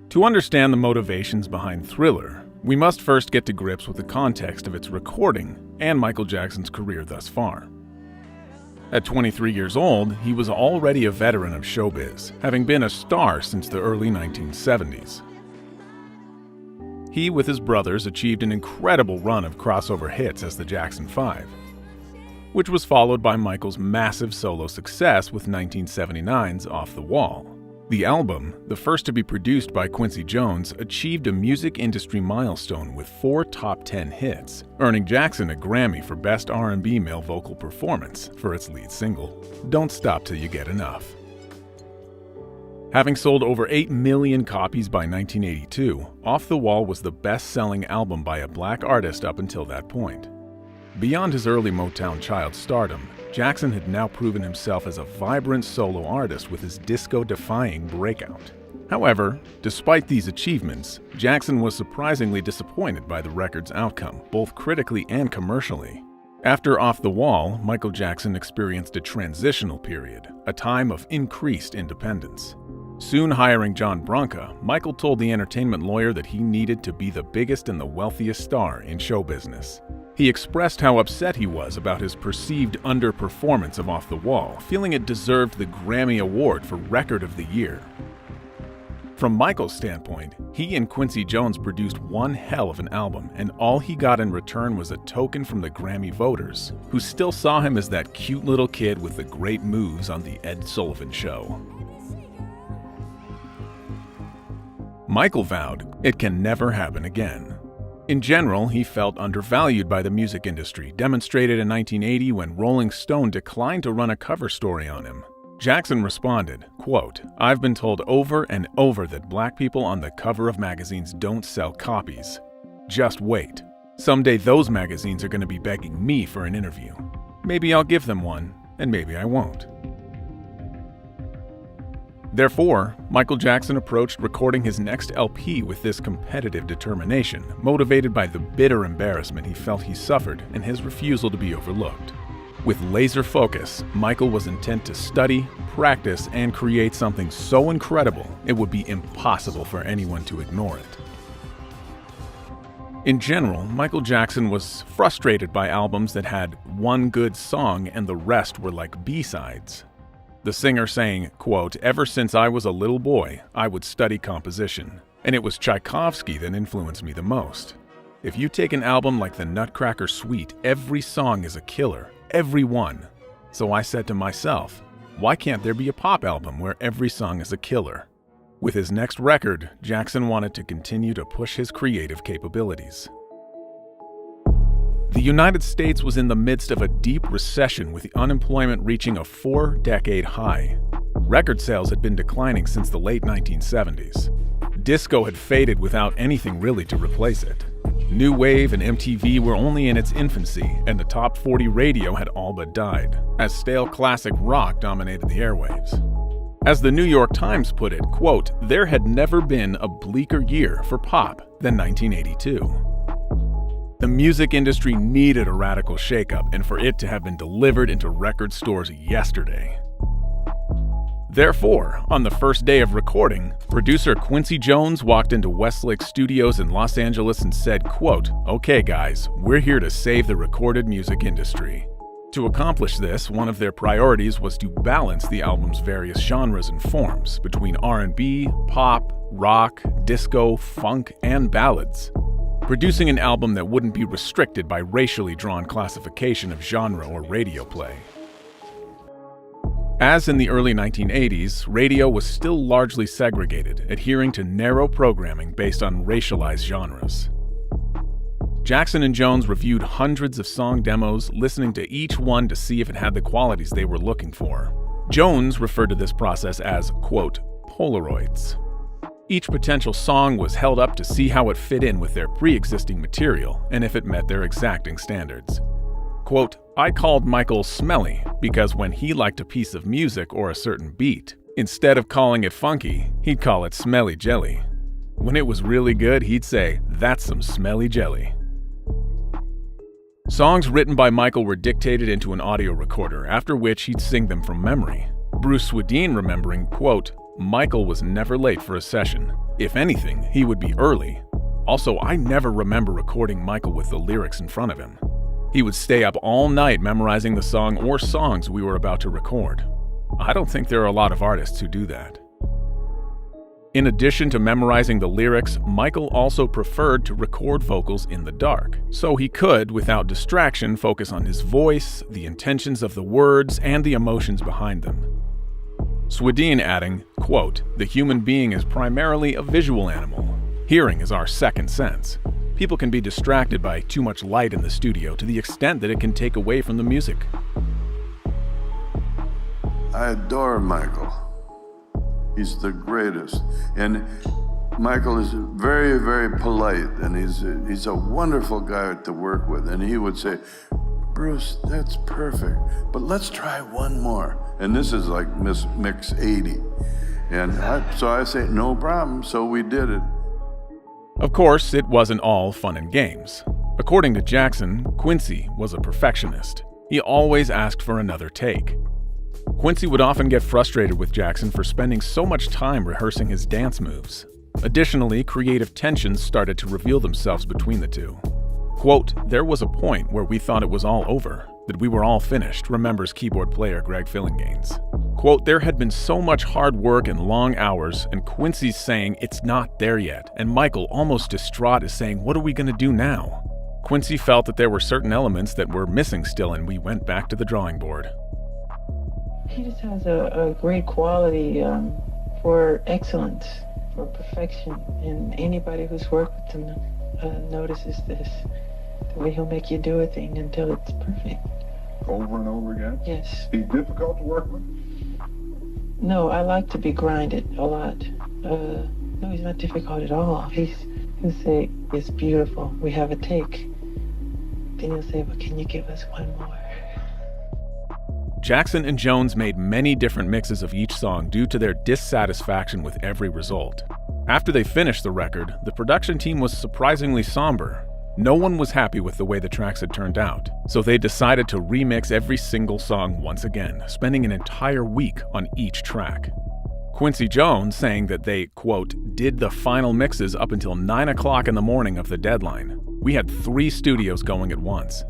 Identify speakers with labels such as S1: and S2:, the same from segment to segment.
S1: To understand the motivations behind Thriller, we must first get to grips with the context of its recording and Michael Jackson's career thus far. At 23 years old, he was already a veteran of showbiz, having been a star since the early 1970s. He, with his brothers, achieved an incredible run of crossover hits as the Jackson 5, which was followed by Michael's massive solo success with 1979's Off the Wall. The album, the first to be produced by Quincy Jones, achieved a music industry milestone with 4 top 10 hits, earning Jackson a Grammy for Best R&B Male Vocal Performance for its lead single, Don't Stop Till You Get Enough. Having sold over 8 million copies by 1982, Off the Wall was the best-selling album by a black artist up until that point. Beyond his early Motown child stardom, Jackson had now proven himself as a vibrant solo artist with his disco-defying breakout. However, despite these achievements, Jackson was surprisingly disappointed by the record's outcome, both critically and commercially. After Off the Wall, Michael Jackson experienced a transitional period, a time of increased independence. Soon hiring John Branca, Michael told the entertainment lawyer that he needed to be the biggest and the wealthiest star in show business. He expressed how upset he was about his perceived underperformance of Off the Wall, feeling it deserved the Grammy Award for Record of the Year. From Michael's standpoint, he and Quincy Jones produced one hell of an album, and all he got in return was a token from the Grammy voters, who still saw him as that cute little kid with the great moves on The Ed Sullivan Show. Michael vowed it can never happen again. In general, he felt undervalued by the music industry, demonstrated in 1980 when Rolling Stone declined to run a cover story on him. Jackson responded, quote, "I've been told over and over that black people on the cover of magazines don't sell copies. Just wait. Someday those magazines are going to be begging me for an interview. Maybe I'll give them one, and maybe I won't." Therefore, Michael Jackson approached recording his next LP with this competitive determination, motivated by the bitter embarrassment he felt he suffered and his refusal to be overlooked. With laser focus, Michael was intent to study, practice, and create something so incredible it would be impossible for anyone to ignore it. In general, Michael Jackson was frustrated by albums that had one good song and the rest were like B-sides. The singer saying, quote, "Ever since I was a little boy, I would study composition, and it was Tchaikovsky that influenced me the most. If you take an album like the Nutcracker Suite, every song is a killer, every one. So I said to myself, why can't there be a pop album where every song is a killer?" With his next record, Jackson wanted to continue to push his creative capabilities. The United States was in the midst of a deep recession with unemployment reaching a 4-decade high. Record sales had been declining since the late 1970s. Disco had faded without anything really to replace it. New Wave and MTV were only in its infancy, and the top 40 radio had all but died, as stale classic rock dominated the airwaves. As the New York Times put it, quote, "There had never been a bleaker year for pop than 1982. The music industry needed a radical shakeup, and for it to have been delivered into record stores yesterday. Therefore, on the first day of recording, producer Quincy Jones walked into Westlake Studios in Los Angeles and said, quote, "Okay guys, we're here to save the recorded music industry." To accomplish this, one of their priorities was to balance the album's various genres and forms between R&B, pop, rock, disco, funk, and ballads, producing an album that wouldn't be restricted by racially drawn classification of genre or radio play. As in the early 1980s, radio was still largely segregated, adhering to narrow programming based on racialized genres. Jackson and Jones reviewed hundreds of song demos, listening to each one to see if it had the qualities they were looking for. Jones referred to this process as, quote, "Polaroids." Each potential song was held up to see how it fit in with their pre-existing material and if it met their exacting standards. Quote, "I called Michael Smelly because when he liked a piece of music or a certain beat, instead of calling it funky, he'd call it smelly jelly. When it was really good, he'd say, 'That's some smelly jelly.'" Songs written by Michael were dictated into an audio recorder, after which he'd sing them from memory. Bruce Swedien remembering, quote, "Michael was never late for a session. If anything, he would be early. Also, I never remember recording Michael with the lyrics in front of him. He would stay up all night memorizing the song or songs we were about to record. I don't think there are a lot of artists who do that." In addition to memorizing the lyrics, Michael also preferred to record vocals in the dark, so he could, without distraction, focus on his voice, the intentions of the words, and the emotions behind them. Swedien adding, quote, "The human being is primarily a visual animal. Hearing is our second sense. People can be distracted by too much light in the studio to the extent that it can take away from the music."
S2: I adore Michael. He's the greatest. And Michael is very, very polite, and he's a wonderful guy to work with. And he would say, "Bruce, that's perfect, but let's try one more." And this is like mix 80. And so I say, "No problem," so we did it.
S1: Of course, it wasn't all fun and games. According to Jackson, Quincy was a perfectionist. He always asked for another take. Quincy would often get frustrated with Jackson for spending so much time rehearsing his dance moves. Additionally, creative tensions started to reveal themselves between the two. Quote, "There was a point where we thought it was all over, that we were all finished," remembers keyboard player Greg Fillinganes. Quote, "There had been so much hard work and long hours, and Quincy's saying it's not there yet, and Michael, almost distraught, is saying, what are we going to do now?" Quincy felt that there were certain elements that were missing still, and we went back to the drawing board.
S3: He just has a great quality for excellence, for perfection, and anybody who's worked with him notices this. The way he'll make you do a thing until it's perfect.
S4: Over and over again?
S3: Yes.
S4: He's difficult to work with?
S3: No, I like to be grinded a lot. No, he's not difficult at all. He'll say, "It's beautiful, we have a take." Then he'll say, "Well, can you give us one more?"
S1: Jackson and Jones made many different mixes of each song due to their dissatisfaction with every result. After they finished the record, the production team was surprisingly somber. No one was happy with the way the tracks had turned out, so they decided to remix every single song once again, spending an entire week on each track. Quincy Jones saying that they, quote, "did the final mixes up until 9 o'clock in the morning of the deadline. We had 3 studios going at once."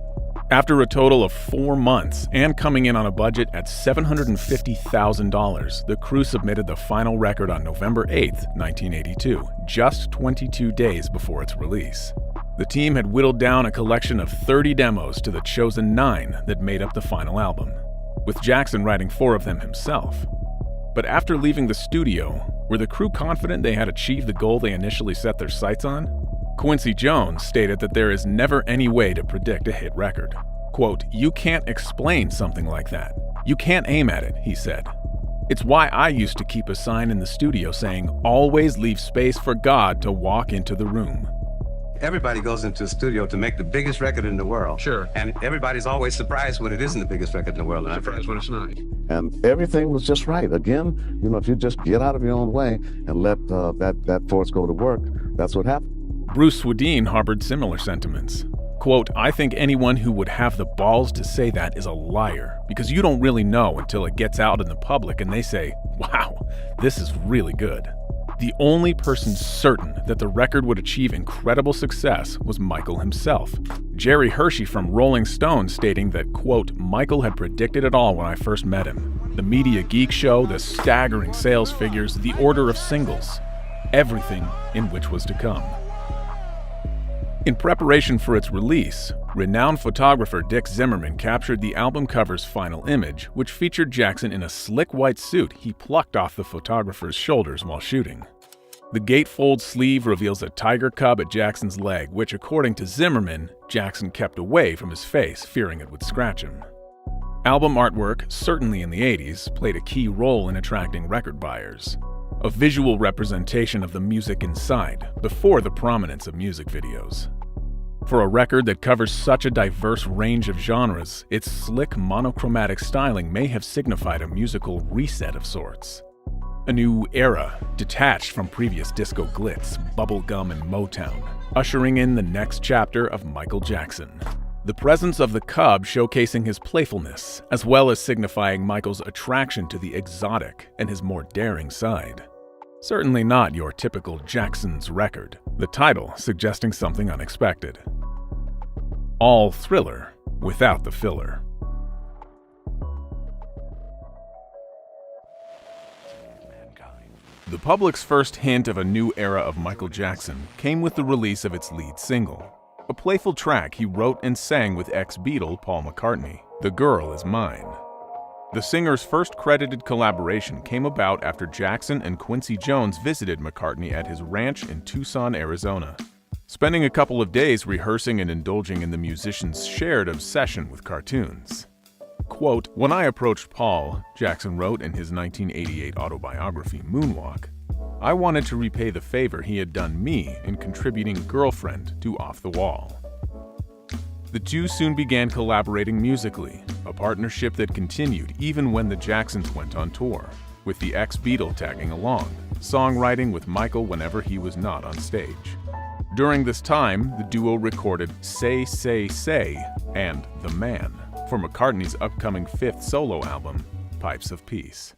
S1: After a total of 4 months and coming in on a budget at $750,000, the crew submitted the final record on November 8, 1982, just 22 days before its release. The team had whittled down a collection of 30 demos to the chosen 9 that made up the final album, with Jackson writing 4 of them himself. But after leaving the studio, were the crew confident they had achieved the goal they initially set their sights on? Quincy Jones stated that there is never any way to predict a hit record. Quote, "You can't explain something like that. You can't aim at it," he said. "It's why I used to keep a sign in the studio saying, 'Always leave space for God to walk into the room.'"
S5: Everybody goes into a studio to make the biggest record in the world.
S6: Sure.
S5: And everybody's always surprised when it isn't the biggest record in the world.
S6: Surprised when it's not.
S7: And everything was just right. Again, if you just get out of your own way and let that force go to work, that's what happened.
S1: Bruce Swedien harbored similar sentiments. Quote, "I think anyone who would have the balls to say that is a liar, because you don't really know until it gets out in the public and they say, wow, this is really good." The only person certain that the record would achieve incredible success was Michael himself. Jerry Hershey from Rolling Stone stating that, quote, "Michael had predicted it all when I first met him. The Media Geek Show, the staggering sales figures, the order of singles, everything in which was to come." In preparation for its release, renowned photographer Dick Zimmerman captured the album cover's final image, which featured Jackson in a slick white suit he plucked off the photographer's shoulders while shooting. The gatefold sleeve reveals a tiger cub at Jackson's leg, which, according to Zimmerman, Jackson kept away from his face, fearing it would scratch him. Album artwork, certainly in the 80s, played a key role in attracting record buyers. A visual representation of the music inside, before the prominence of music videos. For a record that covers such a diverse range of genres, its slick monochromatic styling may have signified a musical reset of sorts. A new era, detached from previous disco glitz, bubblegum, and Motown, ushering in the next chapter of Michael Jackson. The presence of the cub showcasing his playfulness, as well as signifying Michael's attraction to the exotic and his more daring side. Certainly not your typical Jackson's record, the title suggesting something unexpected. All thriller without the filler. The public's first hint of a new era of Michael Jackson came with the release of its lead single, a playful track he wrote and sang with ex-Beatle Paul McCartney, "The Girl Is Mine." The singer's first credited collaboration came about after Jackson and Quincy Jones visited McCartney at his ranch in Tucson, Arizona, spending a couple of days rehearsing and indulging in the musician's shared obsession with cartoons. Quote, "When I approached Paul," Jackson wrote in his 1988 autobiography, Moonwalk, "I wanted to repay the favor he had done me in contributing Girlfriend to Off the Wall." The two soon began collaborating musically, a partnership that continued even when the Jacksons went on tour, with the ex-Beatle tagging along, songwriting with Michael whenever he was not on stage. During this time, the duo recorded Say, Say, Say and The Man for McCartney's upcoming fifth solo album, Pipes of Peace.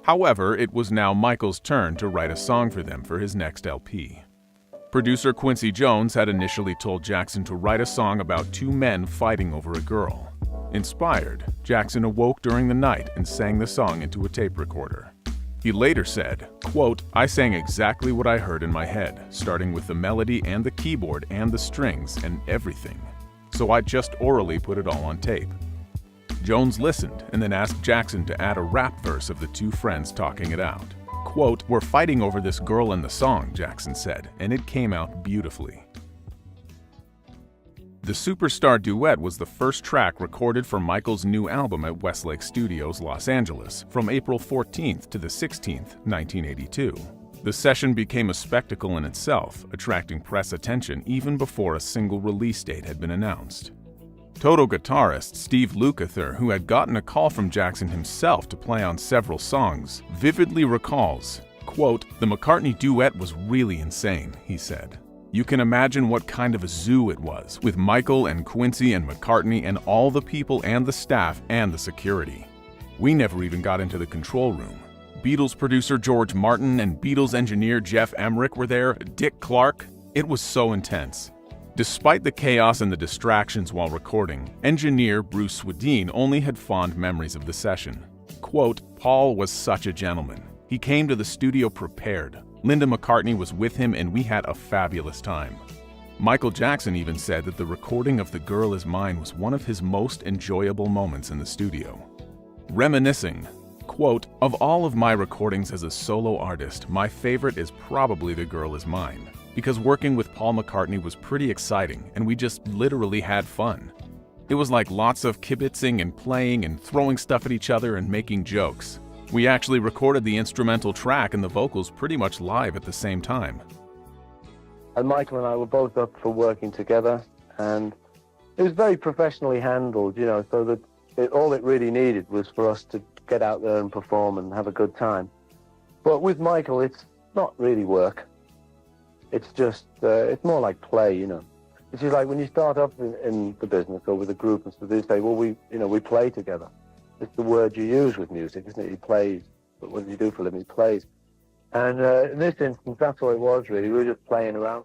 S1: However, it was now Michael's turn to write a song for them for his next LP. Producer Quincy Jones had initially told Jackson to write a song about two men fighting over a girl. Inspired, Jackson awoke during the night and sang the song into a tape recorder. He later said, quote, "I sang exactly what I heard in my head, starting with the melody and the keyboard and the strings and everything. So I just orally put it all on tape." Jones listened and then asked Jackson to add a rap verse of the two friends talking it out. Quote, "We're fighting over this girl in the song," Jackson said, and it came out beautifully. The Superstar duet was the first track recorded for Michael's new album at Westlake Studios, Los Angeles, from April 14th to the 16th, 1982. The session became a spectacle in itself, attracting press attention even before a single release date had been announced. Toto guitarist Steve Lukather, who had gotten a call from Jackson himself to play on several songs, vividly recalls, quote, "The McCartney duet was really insane," he said. "You can imagine what kind of a zoo it was, with Michael and Quincy and McCartney and all the people and the staff and the security. We never even got into the control room. Beatles producer George Martin and Beatles engineer Jeff Emmerich were there, Dick Clark. It was so intense." Despite the chaos and the distractions while recording, engineer Bruce Swedien only had fond memories of the session. Quote, "Paul was such a gentleman. He came to the studio prepared. Linda McCartney was with him and we had a fabulous time." Michael Jackson even said that the recording of The Girl Is Mine was one of his most enjoyable moments in the studio. Reminiscing, quote, "Of all of my recordings as a solo artist, my favorite is probably The Girl Is Mine, because working with Paul McCartney was pretty exciting and we just literally had fun. It was like lots of kibitzing and playing and throwing stuff at each other and making jokes. We actually recorded the instrumental track and the vocals pretty much live at the same time."
S6: And Michael and I were both up for working together, and it was very professionally handled, so that all it really needed was for us to get out there and perform and have a good time. But with Michael, it's not really work. It's just, it's more like play, It's just like when you start up in the business or with a group and stuff, they say, well, we play together. It's the word you use with music, isn't it? He plays. But what does he do for a living? He plays. And in this instance, that's what it was, really. We were just playing around.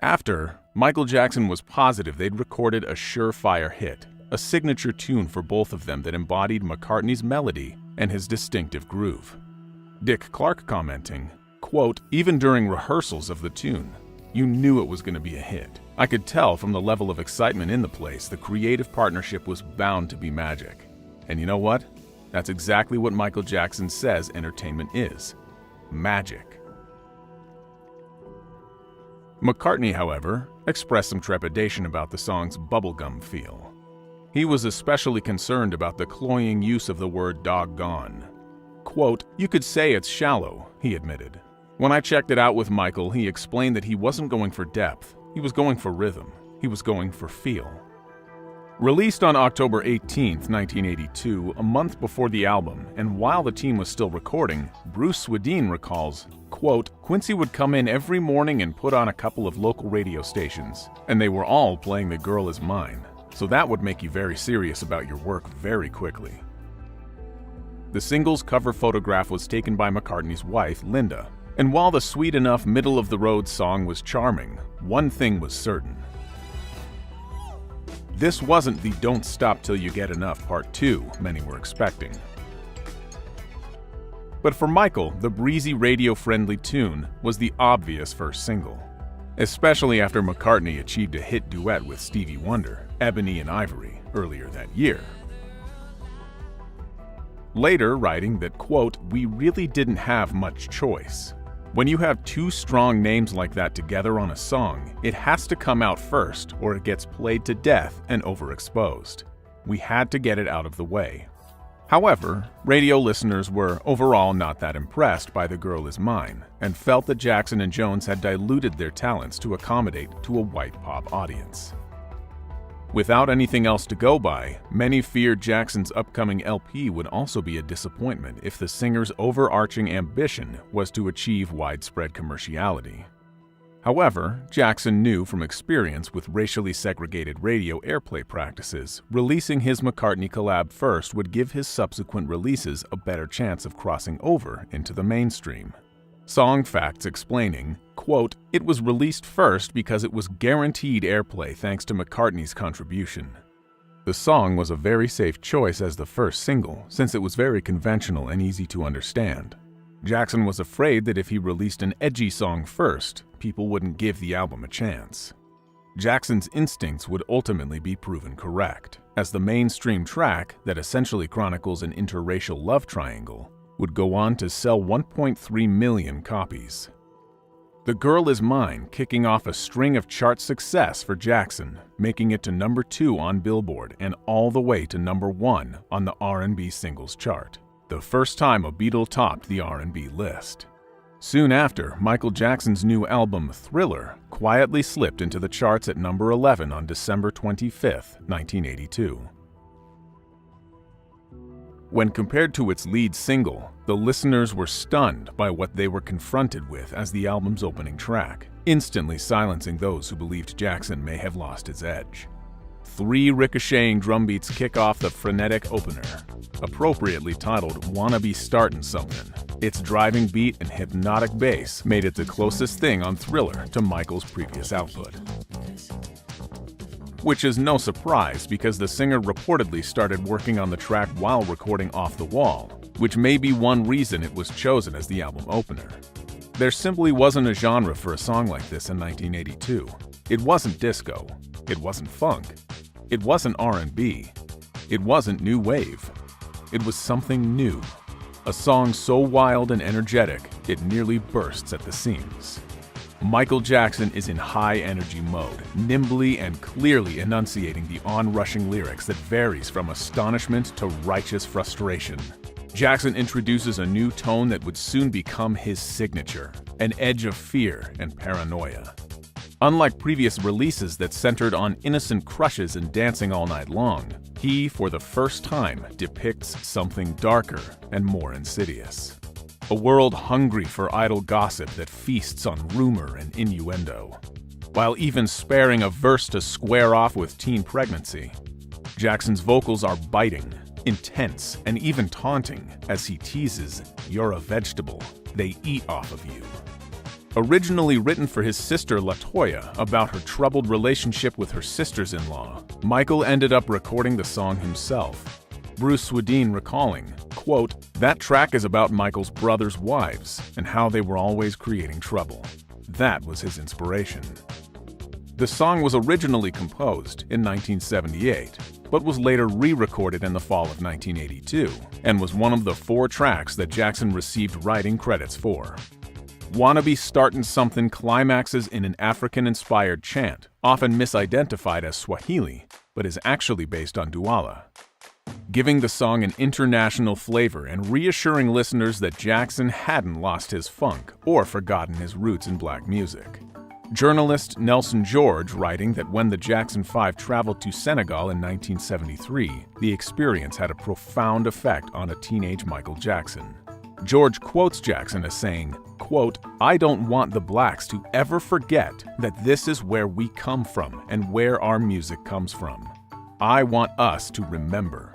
S1: After, Michael Jackson was positive they'd recorded a surefire hit, a signature tune for both of them that embodied McCartney's melody and his distinctive groove. Dick Clark commenting, quote, "Even during rehearsals of the tune, you knew it was going to be a hit. I could tell from the level of excitement in the place the creative partnership was bound to be magic. And you know what? That's exactly what Michael Jackson says entertainment is. Magic." McCartney, however, expressed some trepidation about the song's bubblegum feel. He was especially concerned about the cloying use of the word doggone. Quote, "You could say it's shallow," he admitted. "When I checked it out with Michael, he explained that he wasn't going for depth, he was going for rhythm, he was going for feel." Released on October 18, 1982, a month before the album, and while the team was still recording, Bruce Swedien recalls, quote, "Quincy would come in every morning and put on a couple of local radio stations, and they were all playing The Girl Is Mine. so that would make you very serious about your work very quickly. The single's cover photograph was taken by McCartney's wife, Linda, and while the sweet enough middle-of-the-road song was charming, one thing was certain. This wasn't the Don't Stop Till You Get Enough Part 2 many were expecting. But for Michael, the breezy radio-friendly tune was the obvious first single, especially after McCartney achieved a hit duet with Stevie Wonder, Ebony and Ivory, earlier that year. Later writing that, quote, "We really didn't have much choice. When you have two strong names like that together on a song, it has to come out first or it gets played to death and overexposed. We had to get it out of the way." However, radio listeners were overall not that impressed by The Girl Is Mine and felt that Jackson and Jones had diluted their talents to accommodate to a white pop audience. Without anything else to go by, many feared Jackson's upcoming LP would also be a disappointment if the singer's overarching ambition was to achieve widespread commerciality. However, Jackson knew from experience with racially segregated radio airplay practices, releasing his McCartney collab first would give his subsequent releases a better chance of crossing over into the mainstream. Song Facts explaining, quote, "It was released first because it was guaranteed airplay thanks to McCartney's contribution. The song was a very safe choice as the first single since it was very conventional and easy to understand. Jackson was afraid that if he released an edgy song first, people wouldn't give the album a chance. Jackson's instincts would ultimately be proven correct, as the mainstream track that essentially chronicles an interracial love triangle would go on to sell 1.3 million copies. The Girl Is Mine kicking off a string of chart success for Jackson, making it to number 2 on Billboard and all the way to number 1 on the R&B singles chart, the first time a Beatle topped the R&B list. Soon after, Michael Jackson's new album Thriller quietly slipped into the charts at number 11 on December 25, 1982. When compared to its lead single, the listeners were stunned by what they were confronted with as the album's opening track, instantly silencing those who believed Jackson may have lost his edge. 3 ricocheting drum beats kick off the frenetic opener, appropriately titled "Wanna Be Startin' Somethin'." Its driving beat and hypnotic bass made it the closest thing on Thriller to Michael's previous output. Which is no surprise because the singer reportedly started working on the track while recording Off the Wall, which may be one reason it was chosen as the album opener. There simply wasn't a genre for a song like this in 1982. It wasn't disco. It wasn't funk. It wasn't R&B. It wasn't new wave. It was something new. A song so wild and energetic, it nearly bursts at the seams. Michael Jackson is in high-energy mode, nimbly and clearly enunciating the on-rushing lyrics that varies from astonishment to righteous frustration. Jackson introduces a new tone that would soon become his signature, an edge of fear and paranoia. Unlike previous releases that centered on innocent crushes and dancing all night long, he, for the first time, depicts something darker and more insidious. A world hungry for idle gossip that feasts on rumor and innuendo, while even sparing a verse to square off with teen pregnancy. Jackson's vocals are biting, intense, and even taunting as he teases, "You're a vegetable, they eat off of you." Originally written for his sister LaToya about her troubled relationship with her sisters-in-law, Michael ended up recording the song himself. Bruce Swedien recalling, quote, "That track is about Michael's brother's wives and how they were always creating trouble. That was his inspiration." The song was originally composed in 1978, but was later re-recorded in the fall of 1982, and was one of the 4 tracks that Jackson received writing credits for. "Wanna Be Startin' Somethin' climaxes in an African-inspired chant, often misidentified as Swahili, but is actually based on Douala, giving the song an international flavor and reassuring listeners that Jackson hadn't lost his funk or forgotten his roots in black music. Journalist Nelson George writing that when the Jackson 5 traveled to Senegal in 1973, the experience had a profound effect on a teenage Michael Jackson. George quotes Jackson as saying, quote, "I don't want the blacks to ever forget that this is where we come from and where our music comes from. I want us to remember.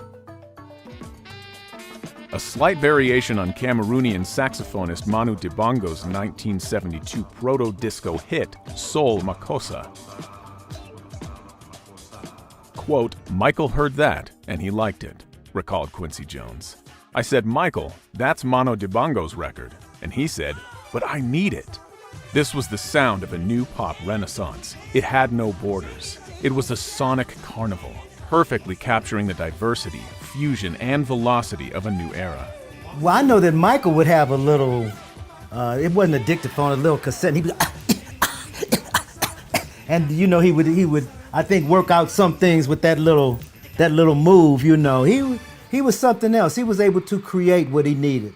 S1: A slight variation on Cameroonian saxophonist Manu Dibango's 1972 proto-disco hit, Soul Makossa. Quote, Michael heard that, and he liked it, recalled Quincy Jones. I said, Michael, that's Manu Dibango's record. And he said, but I need it. This was the sound of a new pop renaissance. It had no borders. It was a sonic carnival, perfectly capturing the diversity, fusion, and velocity of a new era.
S8: Well, I know that Michael would have a little, it wasn't a dictaphone, a little cassette, and he'd be, and you know, he would, I think, work out some things with that little move, you know. He was something else. He was able to create what he needed.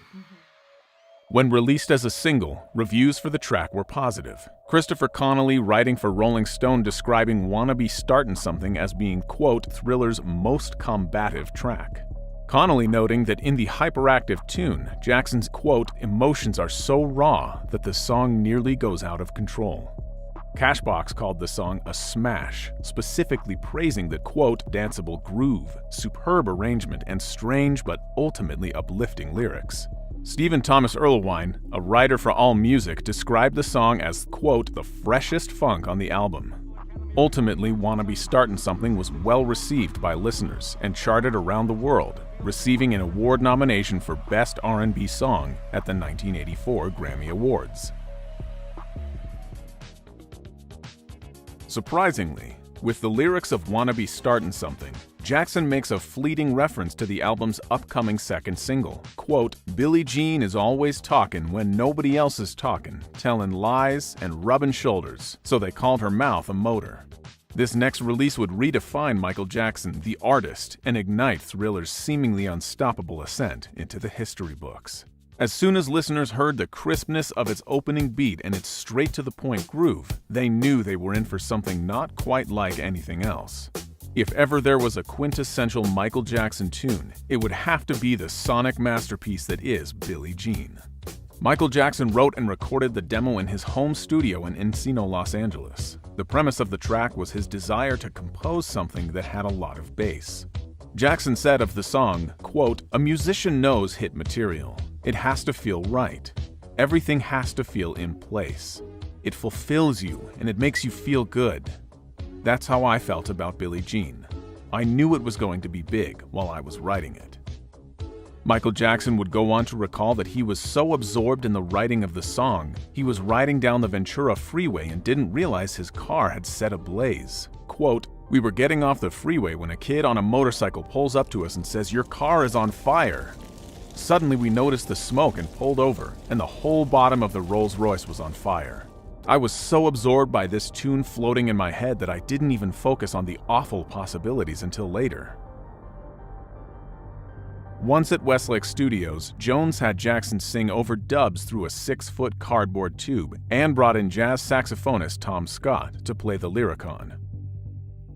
S1: When released as a single, reviews for the track were positive. Christopher Connolly, writing for Rolling Stone, describing Wanna Be Startin' Something as being, quote, Thriller's most combative track. Connolly noting that in the hyperactive tune, Jackson's, quote, emotions are so raw that the song nearly goes out of control. Cashbox called the song a smash, specifically praising the, quote, danceable groove, superb arrangement, and strange but ultimately uplifting lyrics. Stephen Thomas Erlewine, a writer for AllMusic, described the song as, quote, the freshest funk on the album. Ultimately, Wanna Be Startin' Something was well received by listeners and charted around the world, receiving an award nomination for Best R&B Song at the 1984 Grammy Awards. Surprisingly, with the lyrics of Wanna Be Startin' Something, Jackson makes a fleeting reference to the album's upcoming second single. Quote, Billie Jean is always talkin' when nobody else is talkin', tellin' lies and rubbin' shoulders, so they called her mouth a motor. This next release would redefine Michael Jackson, the artist, and ignite Thriller's seemingly unstoppable ascent into the history books. As soon as listeners heard the crispness of its opening beat and its straight-to-the-point groove, they knew they were in for something not quite like anything else. If ever there was a quintessential Michael Jackson tune, it would have to be the sonic masterpiece that is Billie Jean. Michael Jackson wrote and recorded the demo in his home studio in Encino, Los Angeles. The premise of the track was his desire to compose something that had a lot of bass. Jackson said of the song, quote, a musician knows hit material. It has to feel right. Everything has to feel in place. It fulfills you and it makes you feel good. That's how I felt about Billie Jean. I knew it was going to be big while I was writing it. Michael Jackson would go on to recall that he was so absorbed in the writing of the song, he was riding down the Ventura freeway and didn't realize his car had set ablaze. Quote, we were getting off the freeway when a kid on a motorcycle pulls up to us and says, your car is on fire. Suddenly we noticed the smoke and pulled over, and the whole bottom of the Rolls-Royce was on fire. I was so absorbed by this tune floating in my head that I didn't even focus on the awful possibilities until later. Once at Westlake Studios, Jones had Jackson sing over dubs through a 6-foot cardboard tube and brought in jazz saxophonist Tom Scott to play the Lyricon.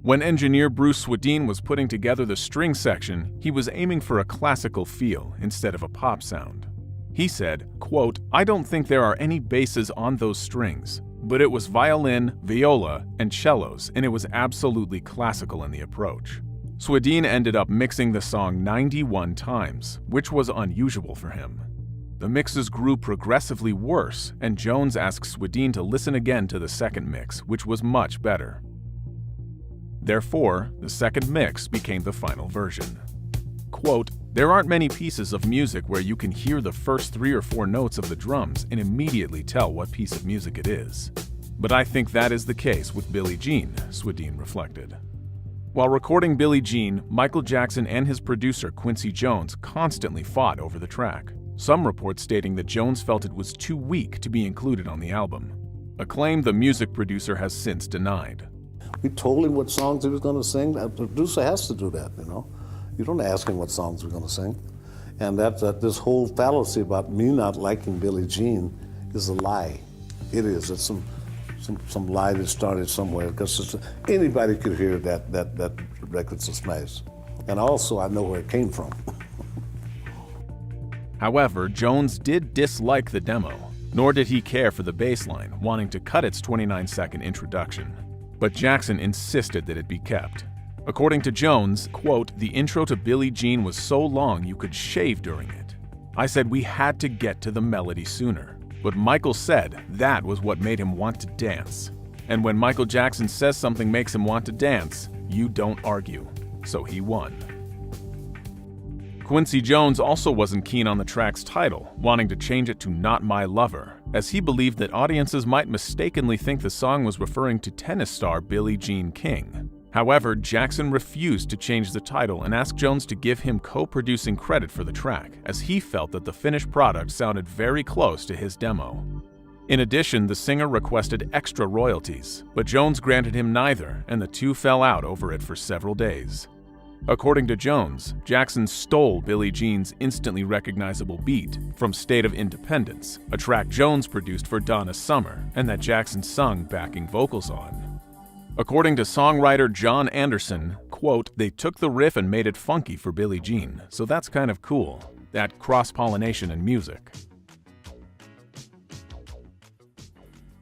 S1: When engineer Bruce Swedien was putting together the string section, he was aiming for a classical feel instead of a pop sound. He said, quote, I don't think there are any basses on those strings, but it was violin, viola, and cellos, and it was absolutely classical in the approach. Swedien ended up mixing the song 91 times, which was unusual for him. The mixes grew progressively worse, and Jones asked Swedien to listen again to the second mix, which was much better. Therefore, the second mix became the final version. Quote, there aren't many pieces of music where you can hear the first 3 or 4 notes of the drums and immediately tell what piece of music it is. But I think that is the case with Billie Jean, Swedien reflected. While recording Billie Jean, Michael Jackson and his producer Quincy Jones constantly fought over the track. Some reports stating that Jones felt it was too weak to be included on the album, a claim the music producer has since denied.
S7: We told him what songs he was going to sing. The producer has to do that, you know. You don't ask him what songs we're going to sing. And that this whole fallacy about me not liking Billie Jean is a lie. It is. It's some lie that started somewhere, because anybody could hear that record's a smash. And also, I know where it came from.
S1: However, Jones did dislike the demo, nor did he care for the bass line, wanting to cut its 29-second introduction. But Jackson insisted that it be kept. According to Jones, quote, "The intro to Billie Jean was so long you could shave during it. I said we had to get to the melody sooner. But Michael said that was what made him want to dance. And when Michael Jackson says something makes him want to dance, you don't argue. So he won." Quincy Jones also wasn't keen on the track's title, wanting to change it to Not My Lover, as he believed that audiences might mistakenly think the song was referring to tennis star Billie Jean King. However, Jackson refused to change the title and asked Jones to give him co-producing credit for the track, as he felt that the finished product sounded very close to his demo. In addition, the singer requested extra royalties, but Jones granted him neither, and the two fell out over it for several days. According to Jones, Jackson stole Billie Jean's instantly recognizable beat from State of Independence, a track Jones produced for Donna Summer and that Jackson sung backing vocals on. According to songwriter John Anderson, quote, "They took the riff and made it funky for Billie Jean, so that's kind of cool, that cross-pollination in music."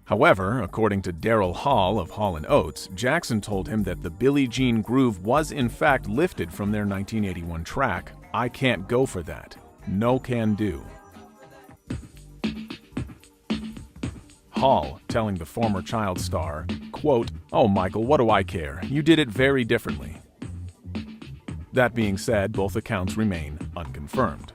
S1: However, according to Daryl Hall of Hall & Oates, Jackson told him that the Billie Jean groove was in fact lifted from their 1981 track, "I Can't Go For That, No Can Do." Hall telling the former child star, quote, "Oh Michael, what do I care? You did it very differently." That being said, both accounts remain unconfirmed.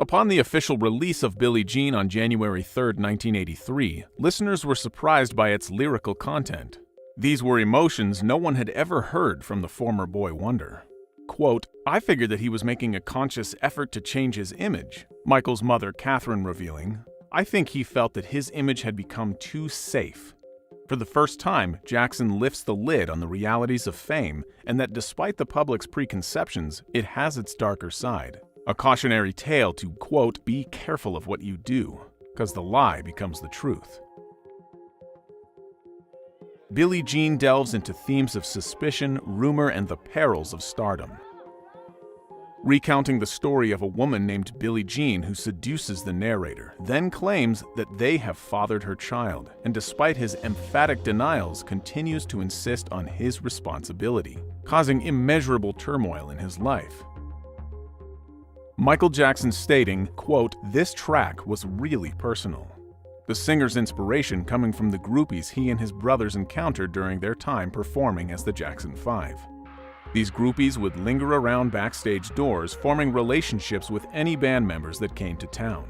S1: Upon the official release of Billie Jean on January 3, 1983, listeners were surprised by its lyrical content. These were emotions no one had ever heard from the former boy wonder. Quote, "I figured that he was making a conscious effort to change his image," Michael's mother Catherine revealing. "I think he felt that his image had become too safe." For the first time, Jackson lifts the lid on the realities of fame and that despite the public's preconceptions, it has its darker side. A cautionary tale to, quote, "Be careful of what you do, because the lie becomes the truth." Billie Jean delves into themes of suspicion, rumor, and the perils of stardom. Recounting the story of a woman named Billie Jean who seduces the narrator, then claims that they have fathered her child, and despite his emphatic denials, continues to insist on his responsibility, causing immeasurable turmoil in his life. Michael Jackson stating, quote, "This track was really personal." The singer's inspiration coming from the groupies he and his brothers encountered during their time performing as the Jackson 5. These groupies would linger around backstage doors, forming relationships with any band members that came to town.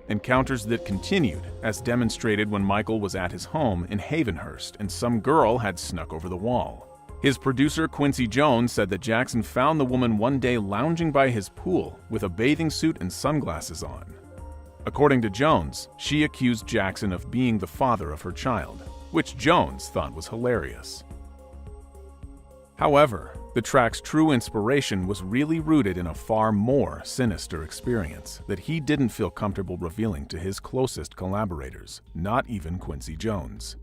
S1: Encounters that continued, as demonstrated when Michael was at his home in Havenhurst and some girl had snuck over the wall. His producer Quincy Jones said that Jackson found the woman one day lounging by his pool with a bathing suit and sunglasses on. According to Jones, she accused Jackson of being the father of her child, which Jones thought was hilarious. However, the track's true inspiration was really rooted in a far more sinister experience that he didn't feel comfortable revealing to his closest collaborators, not even Quincy Jones.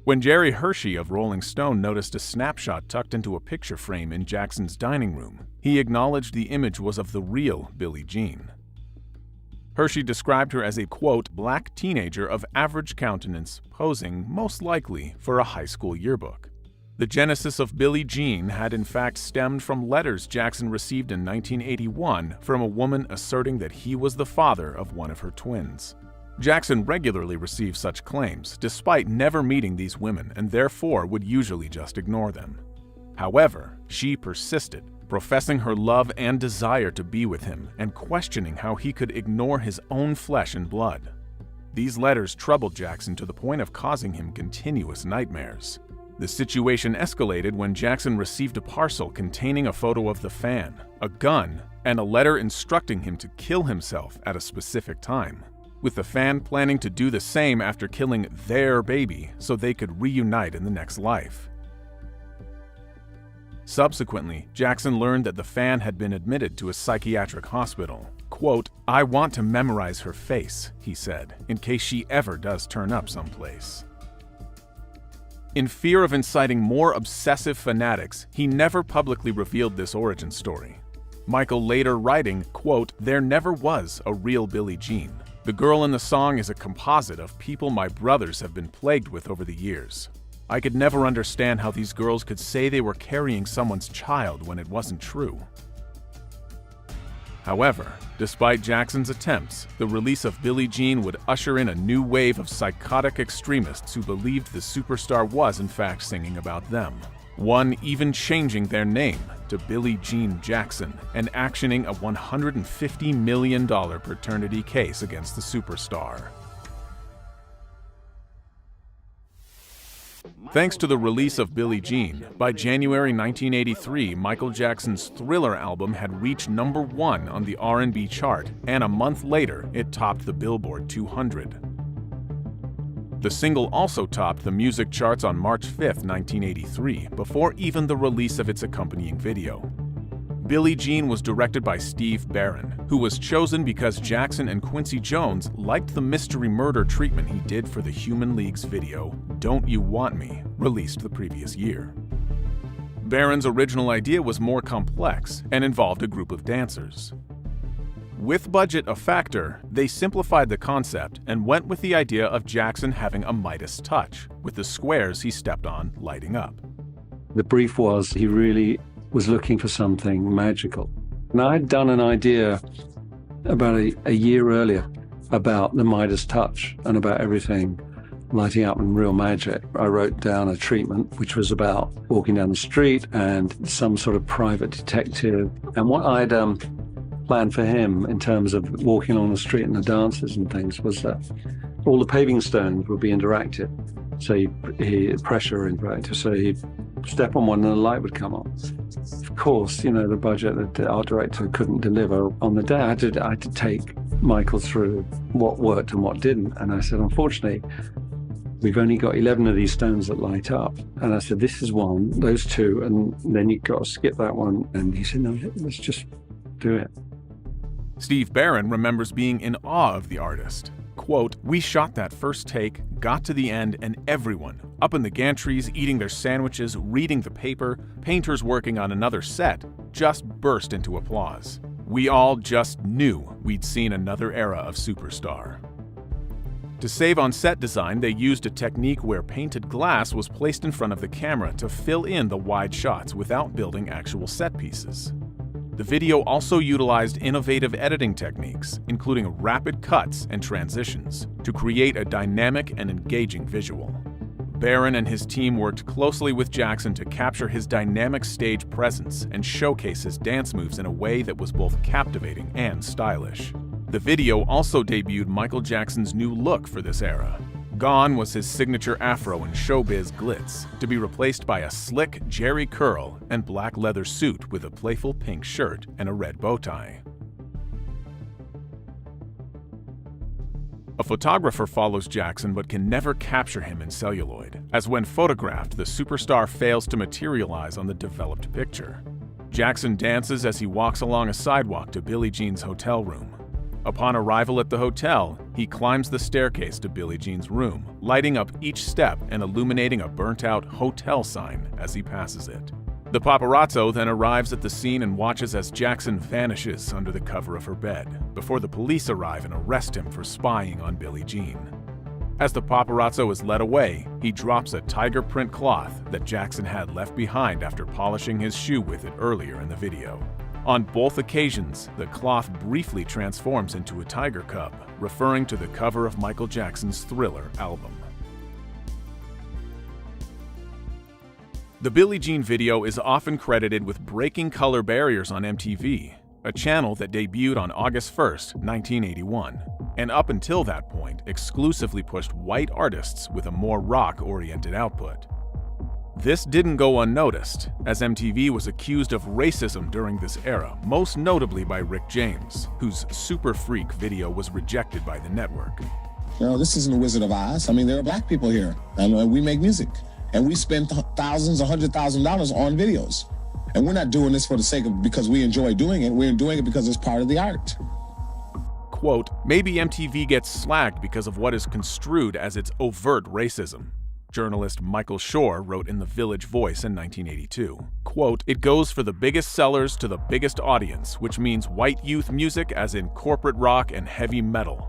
S1: When Jerry Hershey of Rolling Stone noticed a snapshot tucked into a picture frame in Jackson's dining room, he acknowledged the image was of the real Billie Jean. Hershey described her as a, quote, "black teenager of average countenance, posing, most likely, for a high school yearbook." The genesis of Billie Jean had in fact stemmed from letters Jackson received in 1981 from a woman asserting that he was the father of one of her twins. Jackson regularly received such claims, despite never meeting these women, and therefore would usually just ignore them. However, she persisted, professing her love and desire to be with him, and questioning how he could ignore his own flesh and blood. These letters troubled Jackson to the point of causing him continuous nightmares. The situation escalated when Jackson received a parcel containing a photo of the fan, a gun, and a letter instructing him to kill himself at a specific time, with the fan planning to do the same after killing their baby so they could reunite in the next life. Subsequently, Jackson learned that the fan had been admitted to a psychiatric hospital. Quote, "I want to memorize her face," he said, "in case she ever does turn up someplace." In fear of inciting more obsessive fanatics, he never publicly revealed this origin story. Michael later writing, quote, "There never was a real Billie Jean. The girl in the song is a composite of people my brothers have been plagued with over the years. I could never understand how these girls could say they were carrying someone's child when it wasn't true. However, despite Jackson's attempts, the release of Billie Jean would usher in a new wave of psychotic extremists who believed the superstar was in fact singing about them. One even changing their name to Billie Jean Jackson and actioning a $150 million paternity case against the superstar. Thanks to the release of Billie Jean, by January 1983, Michael Jackson's Thriller album had reached #1 on the R&B chart, and a month later, it topped the Billboard 200. The single also topped the music charts on March 5, 1983, before even the release of its accompanying video. Billie Jean was directed by Steve Barron, who was chosen because Jackson and Quincy Jones liked the mystery murder treatment he did for the Human League's video Don't You Want Me, released the previous year. Barron's original idea was more complex and involved a group of dancers. With budget a factor, they simplified the concept and went with the idea of Jackson having a Midas touch, with the squares he stepped on lighting up.
S9: The brief was he really was looking for something magical. And I'd done an idea about a year earlier about the Midas touch and about everything lighting up in real magic. I wrote down a treatment which was about walking down the street and some sort of private detective. And what I'd planned for him in terms of walking along the street and the dances and things was that all the paving stones would be interactive. So he pressure interactive. So he'd step on one and the light would come on. Of course, you know, the budget that the art director couldn't deliver on the day. I had to take Michael through what worked and what didn't. And I said, unfortunately, we've only got 11 of these stones that light up. And I said, this is one, those two, and then you've got to skip that one. And he said, no, let's just do it.
S1: Steve Barron remembers being in awe of the artist. Quote, "We shot that first take, got to the end, and everyone, up in the gantries eating their sandwiches, reading the paper, painters working on another set, just burst into applause. We all just knew we'd seen another era of superstar." To save on set design, they used a technique where painted glass was placed in front of the camera to fill in the wide shots without building actual set pieces. The video also utilized innovative editing techniques, including rapid cuts and transitions, to create a dynamic and engaging visual. Barron and his team worked closely with Jackson to capture his dynamic stage presence and showcase his dance moves in a way that was both captivating and stylish. The video also debuted Michael Jackson's new look for this era. Gone was his signature afro and showbiz glitz, to be replaced by a slick Jerry curl and black leather suit with a playful pink shirt and a red bow tie. A photographer follows Jackson but can never capture him in celluloid, as when photographed, the superstar fails to materialize on the developed picture. Jackson dances as he walks along a sidewalk to Billie Jean's hotel room. Upon arrival at the hotel, he climbs the staircase to Billie Jean's room, lighting up each step and illuminating a burnt-out hotel sign as he passes it. The paparazzo then arrives at the scene and watches as Jackson vanishes under the cover of her bed, before the police arrive and arrest him for spying on Billie Jean. As the paparazzo is led away, he drops a tiger print cloth that Jackson had left behind after polishing his shoe with it earlier in the video. On both occasions, the cloth briefly transforms into a tiger cub, referring to the cover of Michael Jackson's Thriller album. The Billie Jean video is often credited with breaking color barriers on MTV, a channel that debuted on August 1, 1981, and up until that point exclusively pushed white artists with a more rock-oriented output. This didn't go unnoticed, as MTV was accused of racism during this era, most notably by Rick James, whose Super Freak video was rejected by the network.
S10: You know, this isn't the Wizard of Oz. I mean, there are black people here, and we make music, and we spend thousands, $100,000 on videos. And we're not doing this for the sake of because we enjoy doing it. We're doing it because it's part of the art.
S1: Quote, "Maybe MTV gets slagged because of what is construed as its overt racism," journalist Michael Shore wrote in The Village Voice in 1982. Quote, "It goes for the biggest sellers to the biggest audience, which means white youth music as in corporate rock and heavy metal.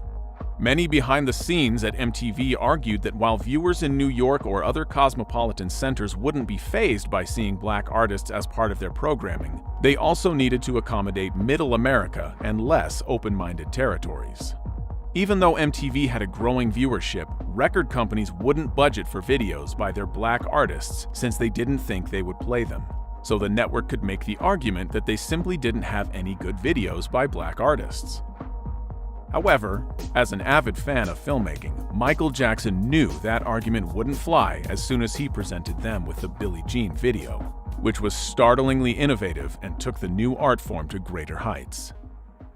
S1: Many behind the scenes at MTV argued that while viewers in New York or other cosmopolitan centers wouldn't be fazed by seeing black artists as part of their programming, they also needed to accommodate Middle America and less open-minded territories. Even though MTV had a growing viewership, record companies wouldn't budget for videos by their black artists since they didn't think they would play them. So the network could make the argument that they simply didn't have any good videos by black artists. However, as an avid fan of filmmaking, Michael Jackson knew that argument wouldn't fly as soon as he presented them with the Billie Jean video, which was startlingly innovative and took the new art form to greater heights.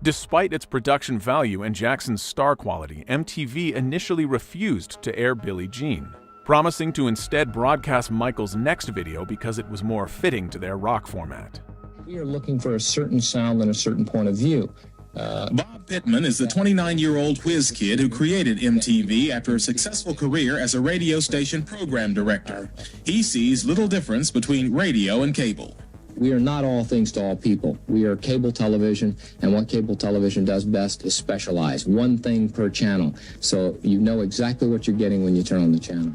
S1: Despite its production value and Jackson's star quality, MTV initially refused to air Billie Jean, promising to instead broadcast Michael's next video because it was more fitting to their rock format.
S11: We are looking for a certain sound and a certain point of view.
S10: Bob Pittman is the 29-year-old whiz kid who created MTV after a successful career as a radio station program director. He sees little difference between radio and cable.
S11: We are not all things to all people. We are cable television, and what cable television does best is specialize. One thing per channel, so you know exactly what you're getting when you turn on the channel.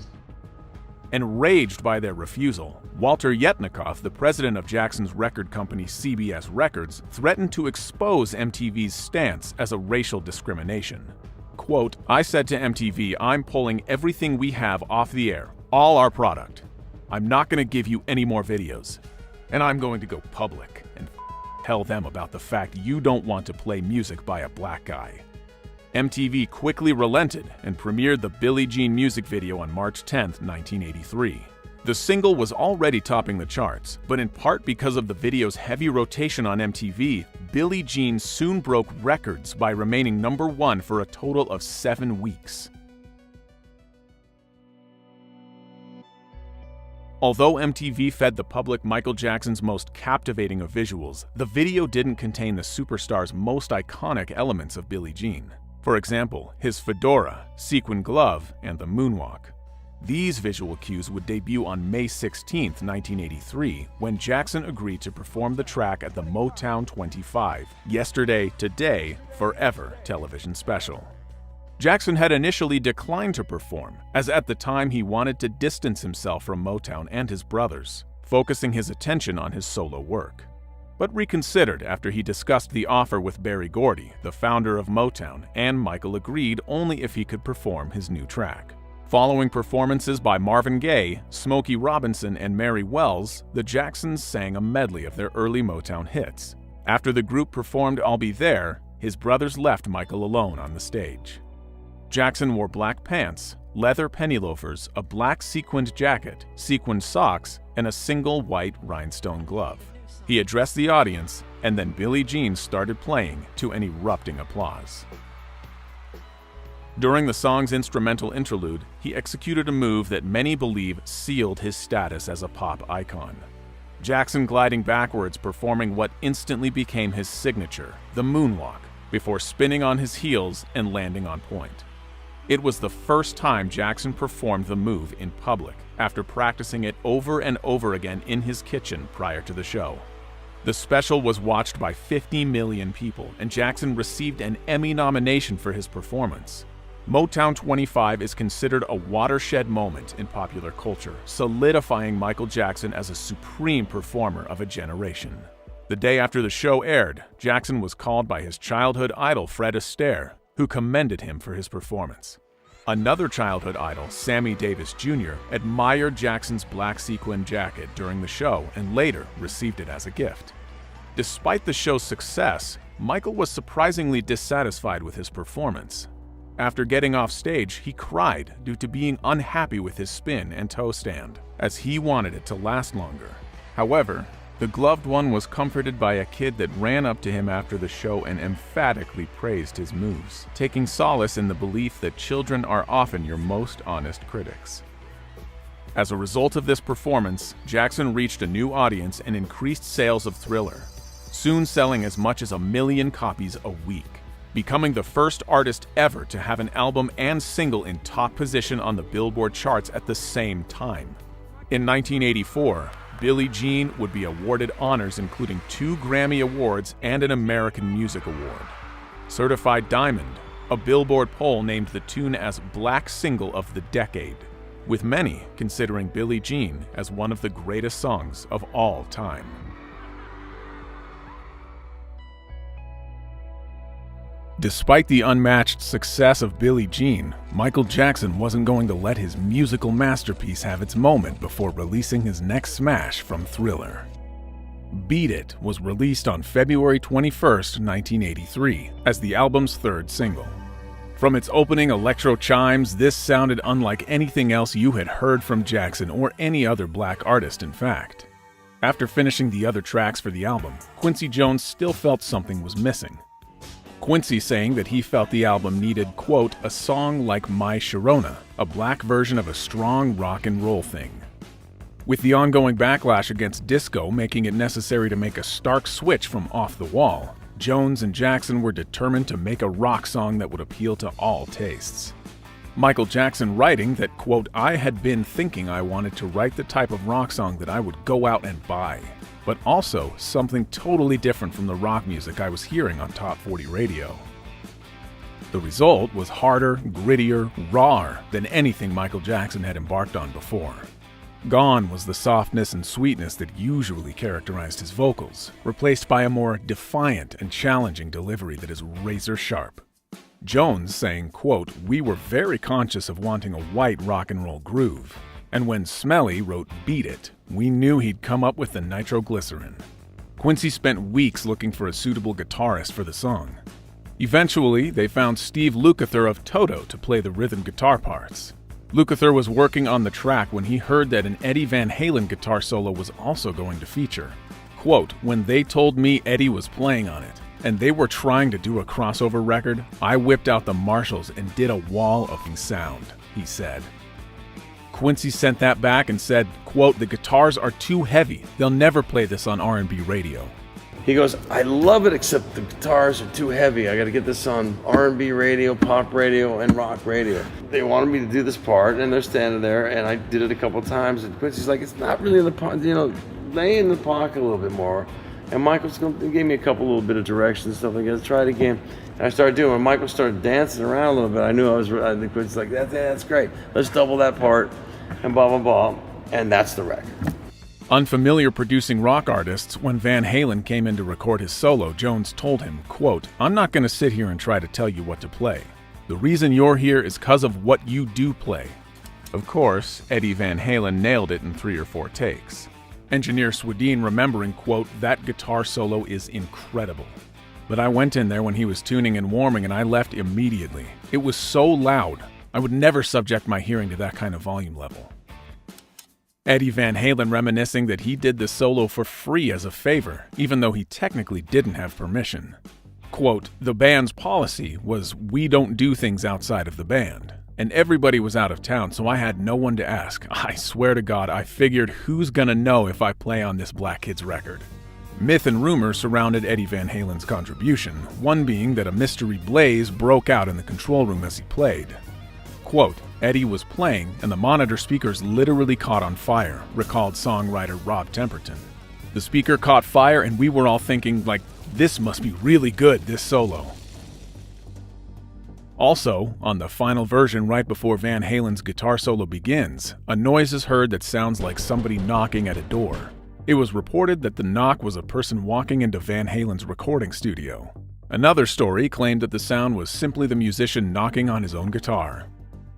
S1: Enraged by their refusal, Walter Yetnikoff, the president of Jackson's record company CBS Records, threatened to expose MTV's stance as a racial discrimination. Quote, "I said to MTV, I'm pulling everything we have off the air, all our product. I'm not going to give you any more videos. And I'm going to go public and tell them about the fact you don't want to play music by a black guy." MTV quickly relented and premiered the Billie Jean music video on March 10, 1983. The single was already topping the charts, but in part because of the video's heavy rotation on MTV, Billie Jean soon broke records by remaining #1 for a total of 7 weeks. Although MTV fed the public Michael Jackson's most captivating of visuals, the video didn't contain the superstar's most iconic elements of Billie Jean. For example, his fedora, sequin glove, and the moonwalk. These visual cues would debut on May 16, 1983, when Jackson agreed to perform the track at the Motown 25, Yesterday, Today, Forever television special. Jackson had initially declined to perform, as at the time he wanted to distance himself from Motown and his brothers, focusing his attention on his solo work, but reconsidered after he discussed the offer with Berry Gordy, the founder of Motown, and Michael agreed only if he could perform his new track. Following performances by Marvin Gaye, Smokey Robinson, and Mary Wells, the Jacksons sang a medley of their early Motown hits. After the group performed I'll Be There, his brothers left Michael alone on the stage. Jackson wore black pants, leather penny loafers, a black sequined jacket, sequined socks, and a single white rhinestone glove. He addressed the audience, and then Billie Jean started playing to an erupting applause. During the song's instrumental interlude, he executed a move that many believe sealed his status as a pop icon. Jackson gliding backwards, performing what instantly became his signature, the moonwalk, before spinning on his heels and landing on point. It was the first time Jackson performed the move in public, after practicing it over and over again in his kitchen prior to the show. The special was watched by 50 million people, and Jackson received an Emmy nomination for his performance. Motown 25 is considered a watershed moment in popular culture, solidifying Michael Jackson as a supreme performer of a generation. The day after the show aired, Jackson was called by his childhood idol Fred Astaire, who commended him for his performance. Another childhood idol, Sammy Davis Jr., admired Jackson's black sequin jacket during the show and later received it as a gift. Despite the show's success, Michael was surprisingly dissatisfied with his performance. After getting off stage, he cried due to being unhappy with his spin and toe stand, as he wanted it to last longer. However, the gloved one was comforted by a kid that ran up to him after the show and emphatically praised his moves, taking solace in the belief that children are often your most honest critics. As a result of this performance, Jackson reached a new audience and increased sales of Thriller, soon selling as much as 1 million copies a week, becoming the first artist ever to have an album and single in top position on the Billboard charts at the same time. In 1984, Billie Jean would be awarded honors including 2 Grammy Awards and an American Music Award. Certified Diamond, A Billboard poll named the tune as Black Single of the Decade, with many considering Billie Jean as one of the greatest songs of all time. Despite the unmatched success of Billie Jean, Michael Jackson wasn't going to let his musical masterpiece have its moment before releasing his next smash from Thriller. Beat It was released on February 21, 1983, as the album's third single. From its opening electro chimes, this sounded unlike anything else you had heard from Jackson or any other black artist, in fact. After finishing the other tracks for the album, Quincy Jones still felt something was missing. Quincy saying that he felt the album needed, quote, a song like My Sharona, a black version of a strong rock and roll thing. With the ongoing backlash against disco making it necessary to make a stark switch from Off the Wall, Jones and Jackson were determined to make a rock song that would appeal to all tastes. Michael Jackson writing that, quote, I had been thinking I wanted to write the type of rock song that I would go out and buy, but also something totally different from the rock music I was hearing on Top 40 radio. The result was harder, grittier, rawer than anything Michael Jackson had embarked on before. Gone was the softness and sweetness that usually characterized his vocals, replaced by a more defiant and challenging delivery that is razor sharp. Jones saying, quote, we were very conscious of wanting a white rock and roll groove, and when Smelly wrote Beat It, we knew he'd come up with the nitroglycerin. Quincy spent weeks looking for a suitable guitarist for the song. Eventually, they found Steve Lukather of Toto to play the rhythm guitar parts. Lukather was working on the track when he heard that an Eddie Van Halen guitar solo was also going to feature. Quote, when they told me Eddie was playing on it, and they were trying to do a crossover record, I whipped out the Marshalls and did a wall of sound, he said. Quincy sent that back and said, quote, the guitars are too heavy. They'll never play this on R&B radio.
S12: He goes, I love it, except the guitars are too heavy. I got to get this on R&B radio, pop radio, and rock radio. They wanted me to do this part, and they're standing there, and I did it a couple times, and Quincy's like, it's not really in the pocket, lay in the pocket a little bit more. And Michael's gave me a couple little bit of directions and stuff like that. Let's try it again. And I started doing it. When Michael started dancing around a little bit, I knew I think Quincy's like, that's great. Let's double that part, and blah, blah, blah. And that's the record.
S1: Unfamiliar producing rock artists, when Van Halen came in to record his solo, Jones told him, quote, I'm not going to sit here and try to tell you what to play. The reason you're here is because of what you do play. Of course, Eddie Van Halen nailed it in 3 or 4 takes. Engineer Swedeen remembering, quote, that guitar solo is incredible. But I went in there when he was tuning and warming and I left immediately. It was so loud. I would never subject my hearing to that kind of volume level. Eddie Van Halen reminiscing that he did the solo for free as a favor, even though he technically didn't have permission. Quote, the band's policy was we don't do things outside of the band. And everybody was out of town, so I had no one to ask. I swear to God, I figured who's gonna know if I play on this Black Kids record? Myth and rumor surrounded Eddie Van Halen's contribution, one being that a mystery blaze broke out in the control room as he played. Quote, Eddie was playing and the monitor speakers literally caught on fire, recalled songwriter Rob Temperton. The speaker caught fire and we were all thinking, like, this must be really good, this solo. Also, on the final version right before Van Halen's guitar solo begins, a noise is heard that sounds like somebody knocking at a door. It was reported that the knock was a person walking into Van Halen's recording studio. Another story claimed that the sound was simply the musician knocking on his own guitar.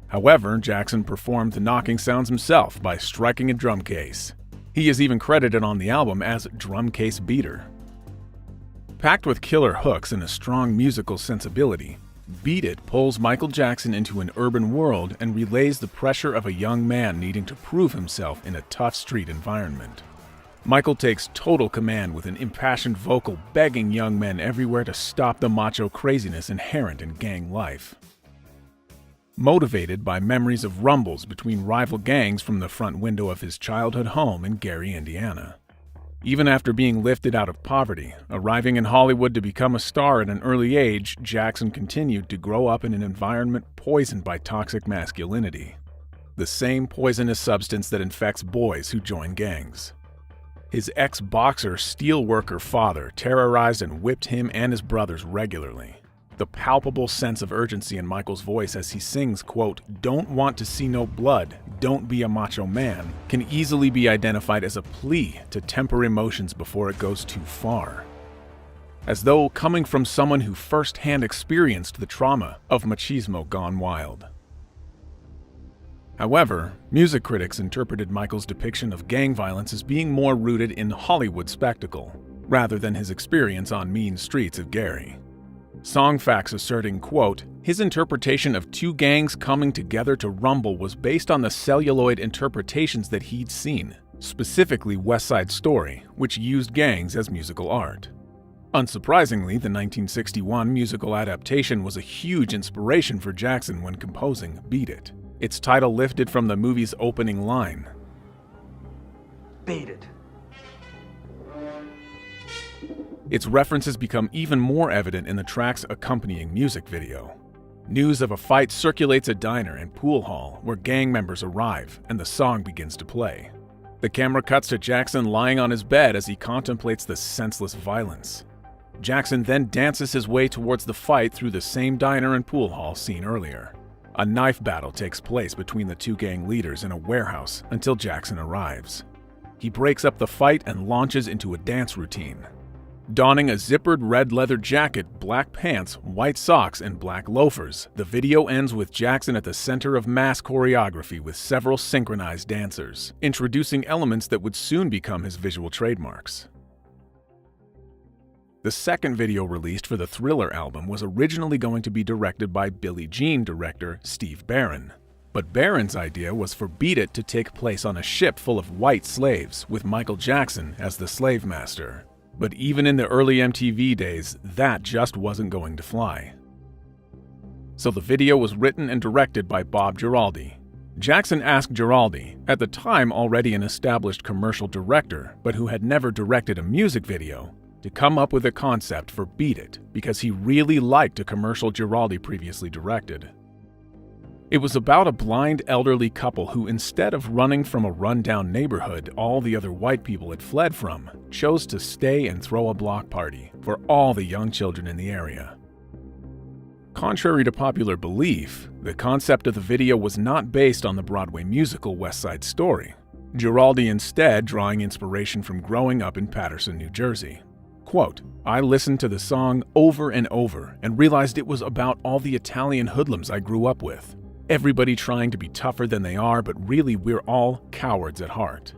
S1: However, Jackson performed the knocking sounds himself by striking a drum case. He is even credited on the album as drum case beater. Packed with killer hooks and a strong musical sensibility, Beat It pulls Michael Jackson into an urban world and relays the pressure of a young man needing to prove himself in a tough street environment. Michael takes total command with an impassioned vocal begging young men everywhere to stop the macho craziness inherent in gang life. Motivated by memories of rumbles between rival gangs from the front window of his childhood home in Gary, Indiana. Even after being lifted out of poverty, arriving in Hollywood to become a star at an early age, Jackson continued to grow up in an environment poisoned by toxic masculinity, the same poisonous substance that infects boys who join gangs. His ex-boxer, steelworker father terrorized and whipped him and his brothers regularly. The palpable sense of urgency in Michael's voice as he sings, quote, "Don't want to see no blood, don't be a macho man," can easily be identified as a plea to temper emotions before it goes too far. As though coming from someone who firsthand experienced the trauma of machismo gone wild. However, music critics interpreted Michael's depiction of gang violence as being more rooted in Hollywood spectacle, rather than his experience on mean streets of Gary. Songfacts asserting, quote, "His interpretation of two gangs coming together to rumble was based on the celluloid interpretations that he'd seen, specifically West Side Story, which used gangs as musical art." Unsurprisingly, the 1961 musical adaptation was a huge inspiration for Jackson when composing Beat It, its title lifted from the movie's opening line.
S13: Beat it.
S1: Its references become even more evident in the track's accompanying music video. News of a fight circulates a diner and pool hall where gang members arrive, and the song begins to play. The camera cuts to Jackson lying on his bed as he contemplates the senseless violence. Jackson then dances his way towards the fight through the same diner and pool hall seen earlier. A knife battle takes place between the two gang leaders in a warehouse until Jackson arrives. He breaks up the fight and launches into a dance routine. Donning a zippered red leather jacket, black pants, white socks, and black loafers, the video ends with Jackson at the center of mass choreography with several synchronized dancers, introducing elements that would soon become his visual trademarks. The second video released for the Thriller album was originally going to be directed by Billie Jean director Steve Barron. But Barron's idea was for Beat It to take place on a ship full of white slaves, with Michael Jackson as the slave master. But even in the early MTV days, that just wasn't going to fly. So the video was written and directed by Bob Giraldi. Jackson asked Giraldi, at the time already an established commercial director, but who had never directed a music video, to come up with a concept for Beat It because he really liked a commercial Giraldi previously directed. It was about a blind elderly couple who, instead of running from a rundown neighborhood all the other white people had fled from, chose to stay and throw a block party for all the young children in the area. Contrary to popular belief, the concept of the video was not based on the Broadway musical West Side Story, Giraldi instead drawing inspiration from growing up in Paterson, New Jersey. Quote, "I listened to the song over and over and realized it was about all the Italian hoodlums I grew up with. Everybody trying to be tougher than they are, but really we're all cowards at heart."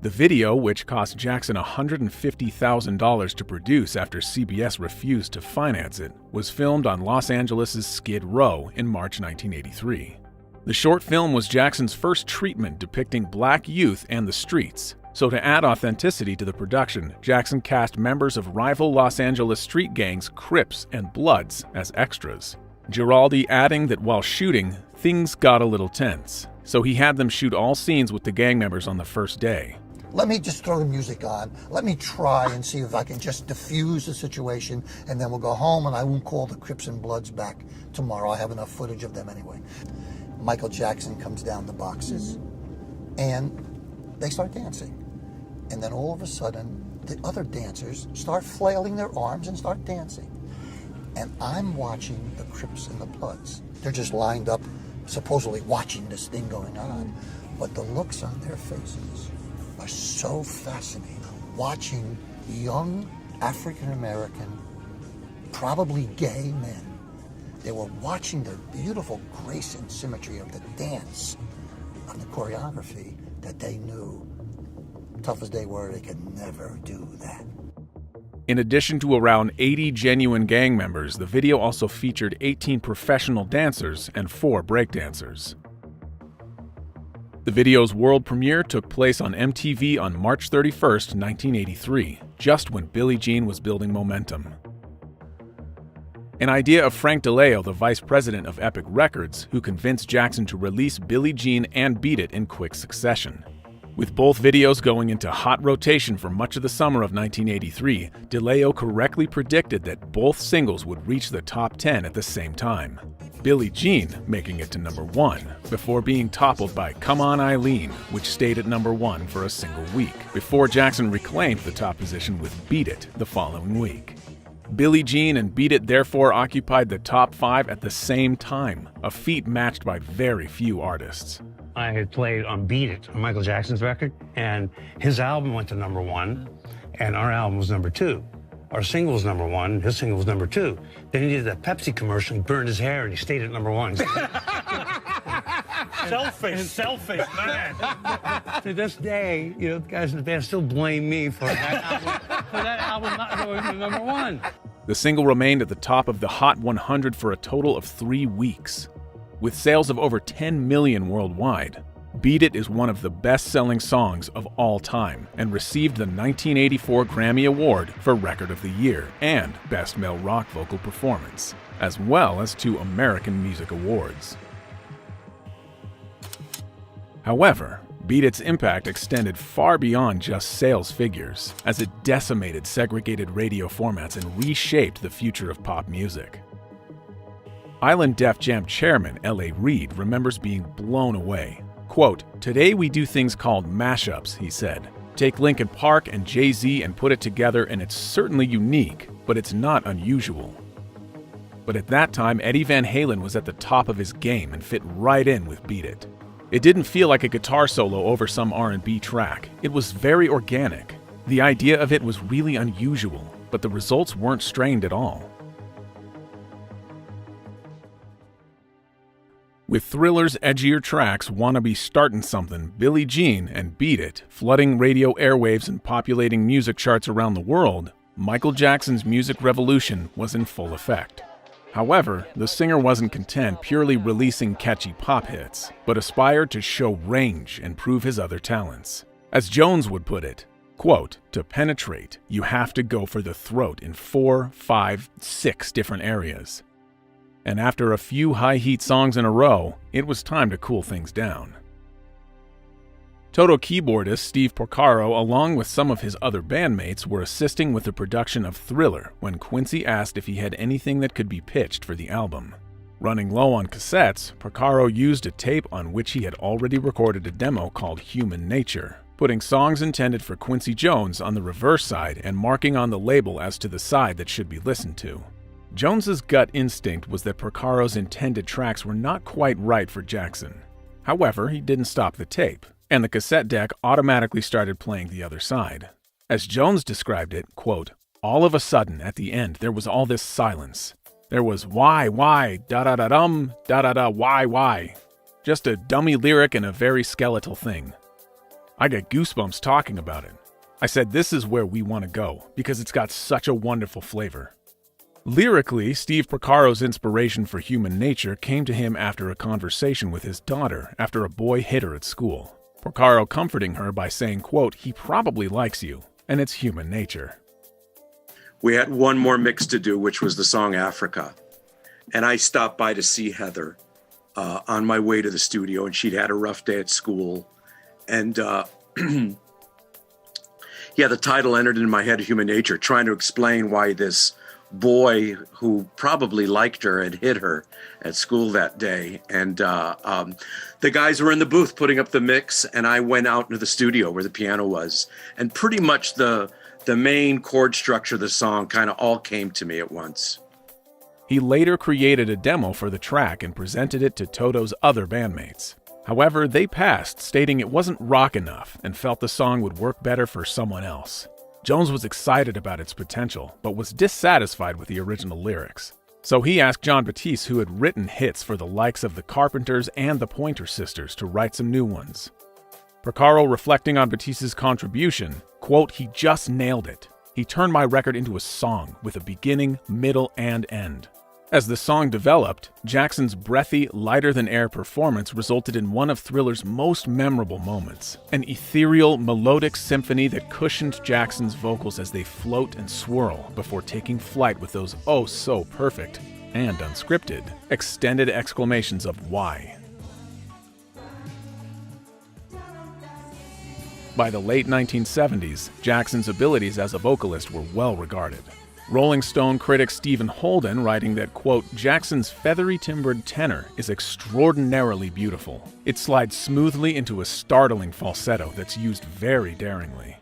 S1: The video, which cost Jackson $150,000 to produce after CBS refused to finance it, was filmed on Los Angeles' Skid Row in March 1983. The short film was Jackson's first treatment depicting black youth and the streets, so to add authenticity to the production, Jackson cast members of rival Los Angeles street gangs Crips and Bloods as extras. Giraldi adding that while shooting, things got a little tense, so he had them shoot all scenes with the gang members on the first day.
S13: Let me just throw the music on. Let me try and see if I can just diffuse the situation, and then we'll go home and I won't call the Crips and Bloods back tomorrow. I have enough footage of them anyway. Michael Jackson comes down the boxes and they start dancing. And then all of a sudden, the other dancers start flailing their arms and start dancing. And I'm watching the Crips and the Bloods. They're just lined up, supposedly watching this thing going on. But the looks on their faces are so fascinating. Watching young African-American, probably gay men. They were watching the beautiful grace and symmetry of the dance, of the choreography, that they knew, tough as they were, they could never do that.
S1: In addition to around 80 genuine gang members, the video also featured 18 professional dancers and 4 breakdancers. The video's world premiere took place on MTV on March 31st, 1983, just when Billie Jean was building momentum. An idea of Frank DeLeo, the vice president of Epic Records, who convinced Jackson to release Billie Jean and Beat It in quick succession. With both videos going into hot rotation for much of the summer of 1983, DeLeo correctly predicted that both singles would reach the top 10 at the same time. Billie Jean making it to number 1, before being toppled by Come On Eileen, which stayed at number 1 for a single week, before Jackson reclaimed the top position with Beat It the following week. Billie Jean and Beat It therefore occupied the top 5 at the same time, a feat matched by very few artists.
S14: I had played on Beat It, on Michael Jackson's record, and his album went to #1, and our album was #2. Our single was #1, his single was #2. Then he did that Pepsi commercial, he burned his hair, and he stayed at #1. Selfish, man. To this day, you know, the guys in the band still blame me for that album not going to #1.
S1: The single remained at the top of the Hot 100 for a total of 3 weeks. With sales of over 10 million worldwide, Beat It is one of the best-selling songs of all time and received the 1984 Grammy Award for Record of the Year and Best Male Rock Vocal Performance, as well as 2 American Music Awards. However, Beat It's impact extended far beyond just sales figures, as it decimated segregated radio formats and reshaped the future of pop music. Island Def Jam chairman L.A. Reid remembers being blown away. Quote, "Today we do things called mashups," he said. "Take Linkin Park and Jay-Z and put it together, and it's certainly unique, but it's not unusual." But at that time, Eddie Van Halen was at the top of his game and fit right in with Beat It. It didn't feel like a guitar solo over some R&B track. It was very organic. The idea of it was really unusual, but the results weren't strained at all. With Thriller's edgier tracks Wanna Be Startin' Somethin', Billie Jean, and Beat It flooding radio airwaves and populating music charts around the world, Michael Jackson's music revolution was in full effect. However, the singer wasn't content purely releasing catchy pop hits, but aspired to show range and prove his other talents. As Jones would put it, quote, "To penetrate, you have to go for the throat in 4, 5, 6 different areas." And after a few high-heat songs in a row, it was time to cool things down. Toto keyboardist Steve Porcaro, along with some of his other bandmates, were assisting with the production of Thriller when Quincy asked if he had anything that could be pitched for the album. Running low on cassettes, Porcaro used a tape on which he had already recorded a demo called Human Nature, putting songs intended for Quincy Jones on the reverse side and marking on the label as to the side that should be listened to. Jones's gut instinct was that Porcaro's intended tracks were not quite right for Jackson. However, he didn't stop the tape, and the cassette deck automatically started playing the other side. As Jones described it, quote, "All of a sudden, at the end, there was all this silence. There was why, da-da-da-dum, da-da-da, why. Just a dummy lyric and a very skeletal thing. I get goosebumps talking about it. I said this is where we want to go, because it's got such a wonderful flavor." Lyrically, Steve Porcaro's inspiration for Human Nature came to him after a conversation with his daughter after a boy hit her at school. Porcaro comforting her by saying, quote, "He probably likes you, and it's human nature."
S15: We had one more mix to do, which was the song Africa. And I stopped by to see Heather on my way to the studio, and she'd had a rough day at school. And yeah, the title entered in my head, Human Nature, trying to explain why this boy who probably liked her had hit her at school that day. And the guys were in the booth putting up the mix, and I went out into the studio where the piano was. And pretty much the main chord structure of the song kind of all came to me at once.
S1: He later created a demo for the track and presented it to Toto's other bandmates. However, they passed, stating it wasn't rock enough and felt the song would work better for someone else. Jones was excited about its potential, but was dissatisfied with the original lyrics. So he asked John Batiste, who had written hits for the likes of the Carpenters and the Pointer Sisters, to write some new ones. Porcaro, reflecting on Batiste's contribution, quote, "He just nailed it. He turned my record into a song with a beginning, middle, and end." As the song developed, Jackson's breathy, lighter-than-air performance resulted in one of Thriller's most memorable moments, an ethereal, melodic symphony that cushioned Jackson's vocals as they float and swirl before taking flight with those oh-so-perfect, and unscripted, extended exclamations of why. By the late 1970s, Jackson's abilities as a vocalist were well regarded. Rolling Stone critic Stephen Holden writing that, quote, "Jackson's feathery timbered tenor is extraordinarily beautiful. It slides smoothly into a startling falsetto that's used very daringly.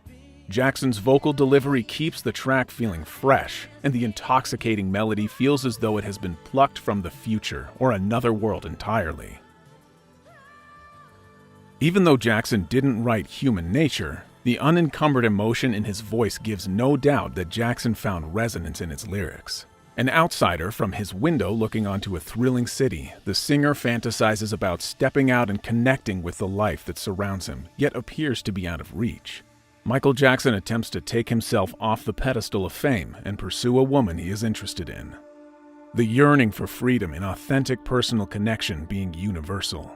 S1: Jackson's vocal delivery keeps the track feeling fresh, and the intoxicating melody feels as though it has been plucked from the future or another world entirely. Even though Jackson didn't write Human Nature, the unencumbered emotion in his voice gives no doubt that Jackson found resonance in its lyrics. An outsider from his window looking onto a thrilling city, the singer fantasizes about stepping out and connecting with the life that surrounds him, yet appears to be out of reach. Michael Jackson attempts to take himself off the pedestal of fame and pursue a woman he is interested in. The yearning for freedom and authentic personal connection being universal.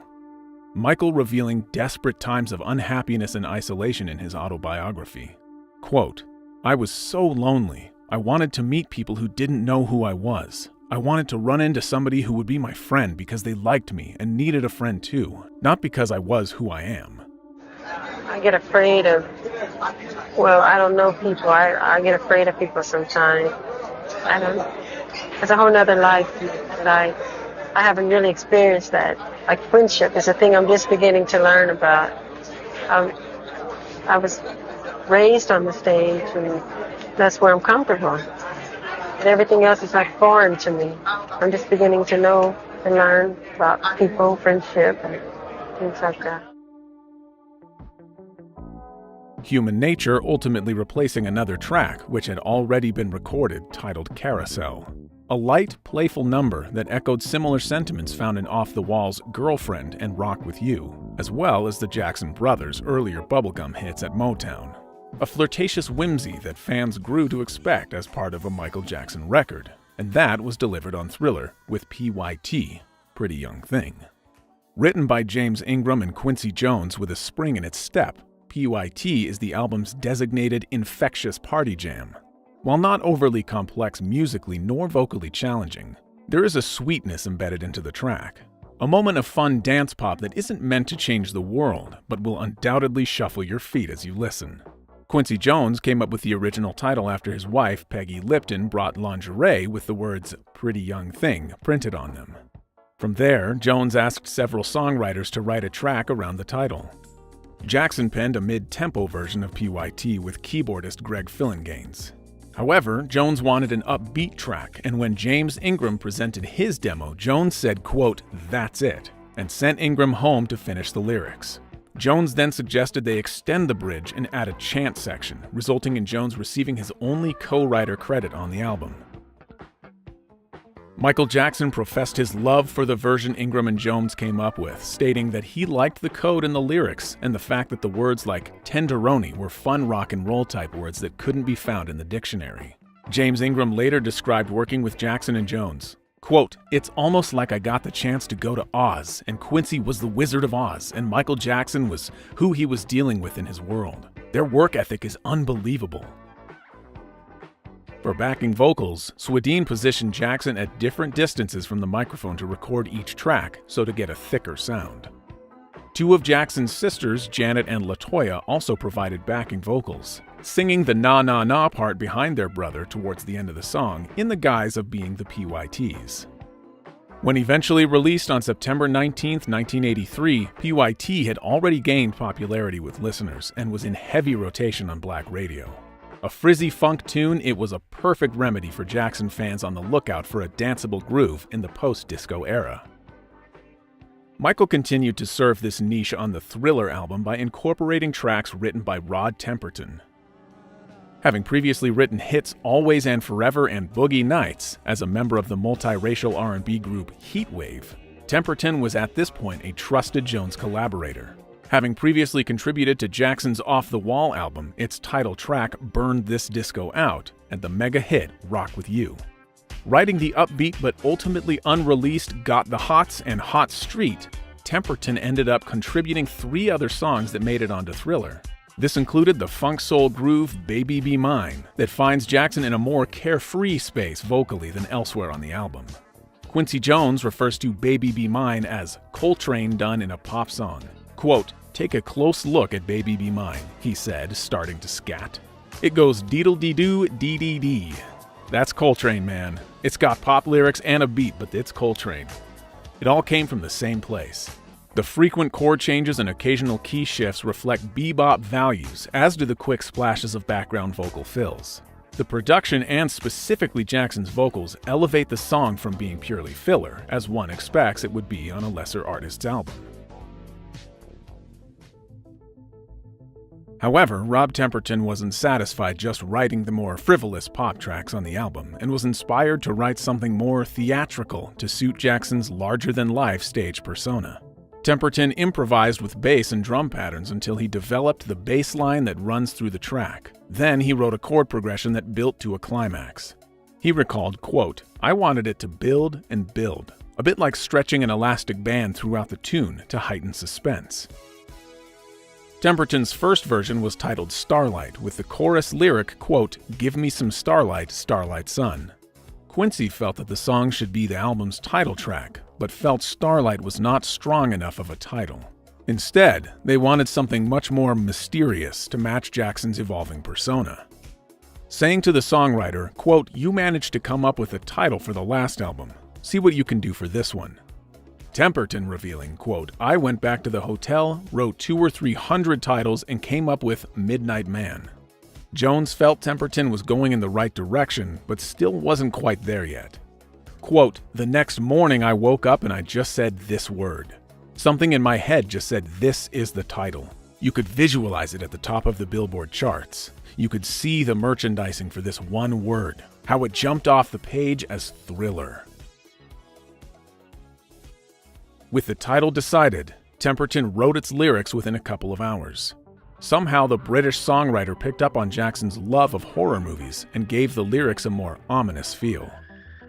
S1: Michael revealing desperate times of unhappiness and isolation in his autobiography. Quote, "I was so lonely. I wanted to meet people who didn't know who I was. I wanted to run into somebody who would be my friend because they liked me and needed a friend too, not because I was who I am."
S16: I get afraid of, well, I don't know people. I get afraid of people sometimes. I don't know. It's a whole nother life that I haven't really experienced that. Like friendship is a thing I'm just beginning to learn about. I was raised on the stage and that's where I'm comfortable. And everything else is like foreign to me. I'm just beginning to know and learn about people, friendship, and things like that.
S1: Human Nature ultimately replacing another track which had already been recorded titled Carousel. A light, playful number that echoed similar sentiments found in Off the Wall's Girlfriend and Rock With You, as well as the Jackson Brothers' earlier bubblegum hits at Motown. A flirtatious whimsy that fans grew to expect as part of a Michael Jackson record, and that was delivered on Thriller with PYT, Pretty Young Thing. Written by James Ingram and Quincy Jones with a spring in its step, PYT is the album's designated infectious party jam. While not overly complex musically nor vocally challenging, there is a sweetness embedded into the track. A moment of fun dance pop that isn't meant to change the world, but will undoubtedly shuffle your feet as you listen. Quincy Jones came up with the original title after his wife, Peggy Lipton, brought lingerie with the words "Pretty Young Thing" printed on them. From there, Jones asked several songwriters to write a track around the title. Jackson penned a mid-tempo version of PYT with keyboardist Greg Phillinganes. However, Jones wanted an upbeat track, and when James Ingram presented his demo, Jones said, quote, "That's it," and sent Ingram home to finish the lyrics. Jones then suggested they extend the bridge and add a chant section, resulting in Jones receiving his only co-writer credit on the album. Michael Jackson professed his love for the version Ingram and Jones came up with, stating that he liked the code in the lyrics and the fact that the words like tenderoni were fun rock and roll type words that couldn't be found in the dictionary. James Ingram later described working with Jackson and Jones. Quote, "It's almost like I got the chance to go to Oz, and Quincy was the Wizard of Oz, and Michael Jackson was who he was dealing with in his world. Their work ethic is unbelievable." For backing vocals, Swedien positioned Jackson at different distances from the microphone to record each track, so to get a thicker sound. Two of Jackson's sisters, Janet and LaToya, also provided backing vocals, singing the na na na part behind their brother towards the end of the song in the guise of being the PYTs. When eventually released on September 19, 1983, PYT had already gained popularity with listeners and was in heavy rotation on black radio. A frizzy funk tune, it was a perfect remedy for Jackson fans on the lookout for a danceable groove in the post-disco era. Michael continued to serve this niche on the Thriller album by incorporating tracks written by Rod Temperton. Having previously written hits Always and Forever and Boogie Nights as a member of the multiracial R&B group Heatwave, Temperton was at this point a trusted Jones collaborator. Having previously contributed to Jackson's Off the Wall album, its title track Burned This Disco Out, and the mega hit Rock With You. Writing the upbeat but ultimately unreleased Got the Hots and Hot Street, Temperton ended up contributing 3 other songs that made it onto Thriller. This included the funk soul groove Baby Be Mine that finds Jackson in a more carefree space vocally than elsewhere on the album. Quincy Jones refers to Baby Be Mine as Coltrane done in a pop song. Quote, "Take a close look at Baby Be Mine," he said, starting to scat. "It goes deedle-dee-doo, dee-dee-dee. That's Coltrane, man. It's got pop lyrics and a beat, but it's Coltrane. It all came from the same place." The frequent chord changes and occasional key shifts reflect bebop values, as do the quick splashes of background vocal fills. The production and specifically Jackson's vocals elevate the song from being purely filler, as one expects it would be on a lesser artist's album. However, Rob Temperton wasn't satisfied just writing the more frivolous pop tracks on the album and was inspired to write something more theatrical to suit Jackson's larger-than-life stage persona. Temperton improvised with bass and drum patterns until he developed the bass line that runs through the track. Then he wrote a chord progression that built to a climax. He recalled, quote, "I wanted it to build and build, a bit like stretching an elastic band throughout the tune to heighten suspense." Temperton's first version was titled Starlight, with the chorus lyric, quote, "Give me some starlight, starlight sun." Quincy felt that the song should be the album's title track, but felt Starlight was not strong enough of a title. Instead, they wanted something much more mysterious to match Jackson's evolving persona. Saying to the songwriter, quote, "You managed to come up with a title for the last album. See what you can do for this one." Temperton revealing, quote, "I went back to the hotel, wrote 200 or 300 titles, and came up with Midnight Man." Jones felt Temperton was going in the right direction, but still wasn't quite there yet. Quote, "The next morning I woke up and I just said this word. Something in my head just said this is the title. You could visualize it at the top of the Billboard charts. You could see the merchandising for this one word, how it jumped off the page as Thriller." With the title decided, Temperton wrote its lyrics within a couple of hours. Somehow the British songwriter picked up on Jackson's love of horror movies and gave the lyrics a more ominous feel.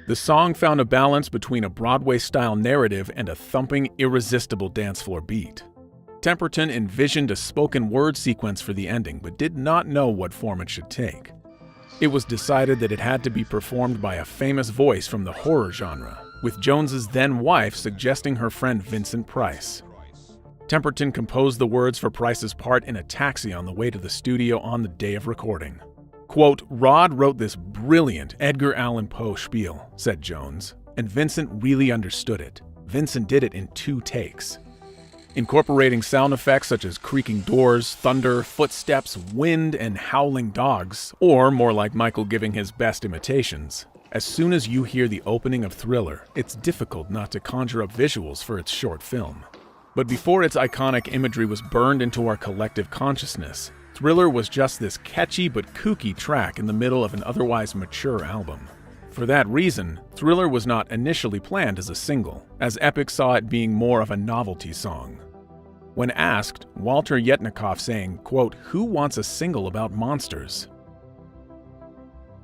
S1: The song found a balance between a Broadway-style narrative and a thumping, irresistible dance floor beat. Temperton envisioned a spoken word sequence for the ending, but did not know what form it should take. It was decided that it had to be performed by a famous voice from the horror genre, with Jones's then-wife suggesting her friend Vincent Price. Temperton composed the words for Price's part in a taxi on the way to the studio on the day of recording. Quote, "Rod wrote this brilliant Edgar Allan Poe spiel," said Jones, "and Vincent really understood it. Vincent did it in 2 takes. Incorporating sound effects such as creaking doors, thunder, footsteps, wind, and howling dogs, or more like Michael giving his best imitations. As soon as you hear the opening of Thriller, it's difficult not to conjure up visuals for its short film. But before its iconic imagery was burned into our collective consciousness, Thriller was just this catchy but kooky track in the middle of an otherwise mature album. For that reason, Thriller was not initially planned as a single, as Epic saw it being more of a novelty song. When asked, Walter Yetnikoff saying, quote, "Who wants a single about monsters?"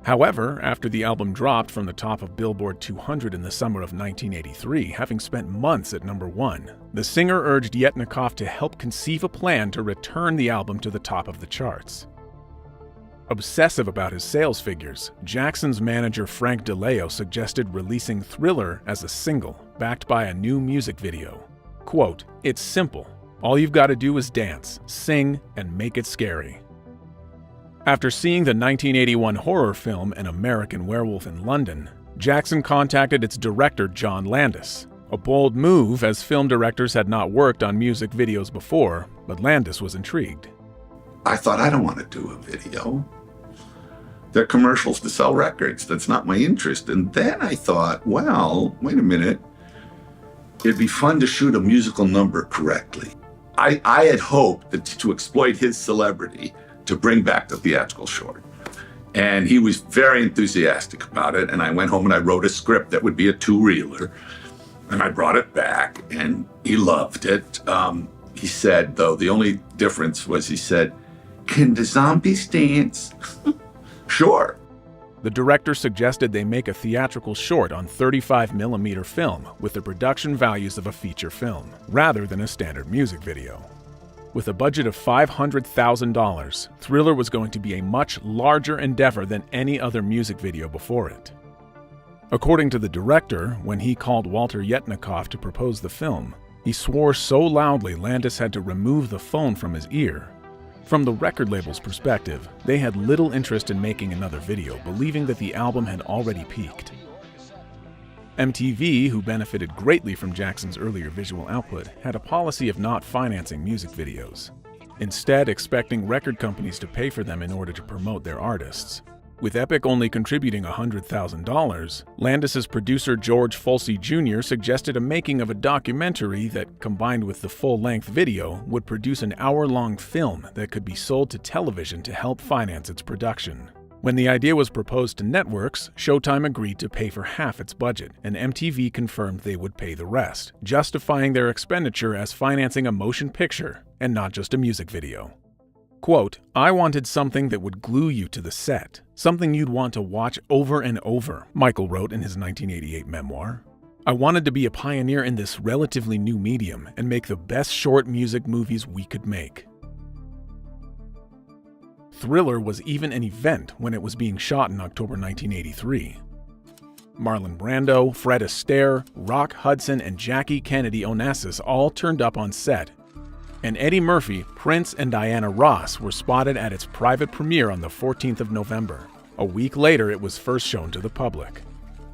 S1: However, after the album dropped from the top of Billboard 200 in the summer of 1983, having spent months at number 1, the singer urged Yetnikoff to help conceive a plan to return the album to the top of the charts. Obsessive about his sales figures, Jackson's manager Frank DeLeo suggested releasing Thriller as a single, backed by a new music video. Quote, "It's simple. All you've got to do is dance, sing, and make it scary." After seeing the 1981 horror film An American Werewolf in London, Jackson contacted its director John Landis. A bold move, as film directors had not worked on music videos before, but Landis was intrigued.
S17: I thought, I don't want to do a video. They're commercials to sell records. That's not my interest. And then I thought, well, wait a minute. It'd be fun to shoot a musical number correctly. I had hoped that to exploit his celebrity to bring back the theatrical short. And he was very enthusiastic about it. And I went home and I wrote a script that would be a 2-reeler. And I brought it back and he loved it. He said, though, the only difference was he said, "Can the zombies dance?" Sure.
S1: The director suggested they make a theatrical short on 35mm film with the production values of a feature film, rather than a standard music video. With a budget of $500,000, Thriller was going to be a much larger endeavor than any other music video before it. According to the director, when he called Walter Yetnikoff to propose the film, he swore so loudly Landis had to remove the phone from his ear. From the record label's perspective, they had little interest in making another video, believing that the album had already peaked. MTV, who benefited greatly from Jackson's earlier visual output, had a policy of not financing music videos, instead expecting record companies to pay for them in order to promote their artists. With Epic only contributing $100,000, Landis's producer George Folsey Jr. suggested a making of a documentary that, combined with the full-length video, would produce an hour-long film that could be sold to television to help finance its production. When the idea was proposed to networks, Showtime agreed to pay for half its budget, and MTV confirmed they would pay the rest, justifying their expenditure as financing a motion picture and not just a music video. Quote, "I wanted something that would glue you to the set, something you'd want to watch over and over," Michael wrote in his 1988 memoir. "I wanted to be a pioneer in this relatively new medium and make the best short music movies we could make." Thriller was even an event when it was being shot in October 1983. Marlon Brando, Fred Astaire, Rock Hudson, and Jackie Kennedy Onassis all turned up on set, and Eddie Murphy, Prince, and Diana Ross were spotted at its private premiere on the 14th of November. A week later, it was first shown to the public.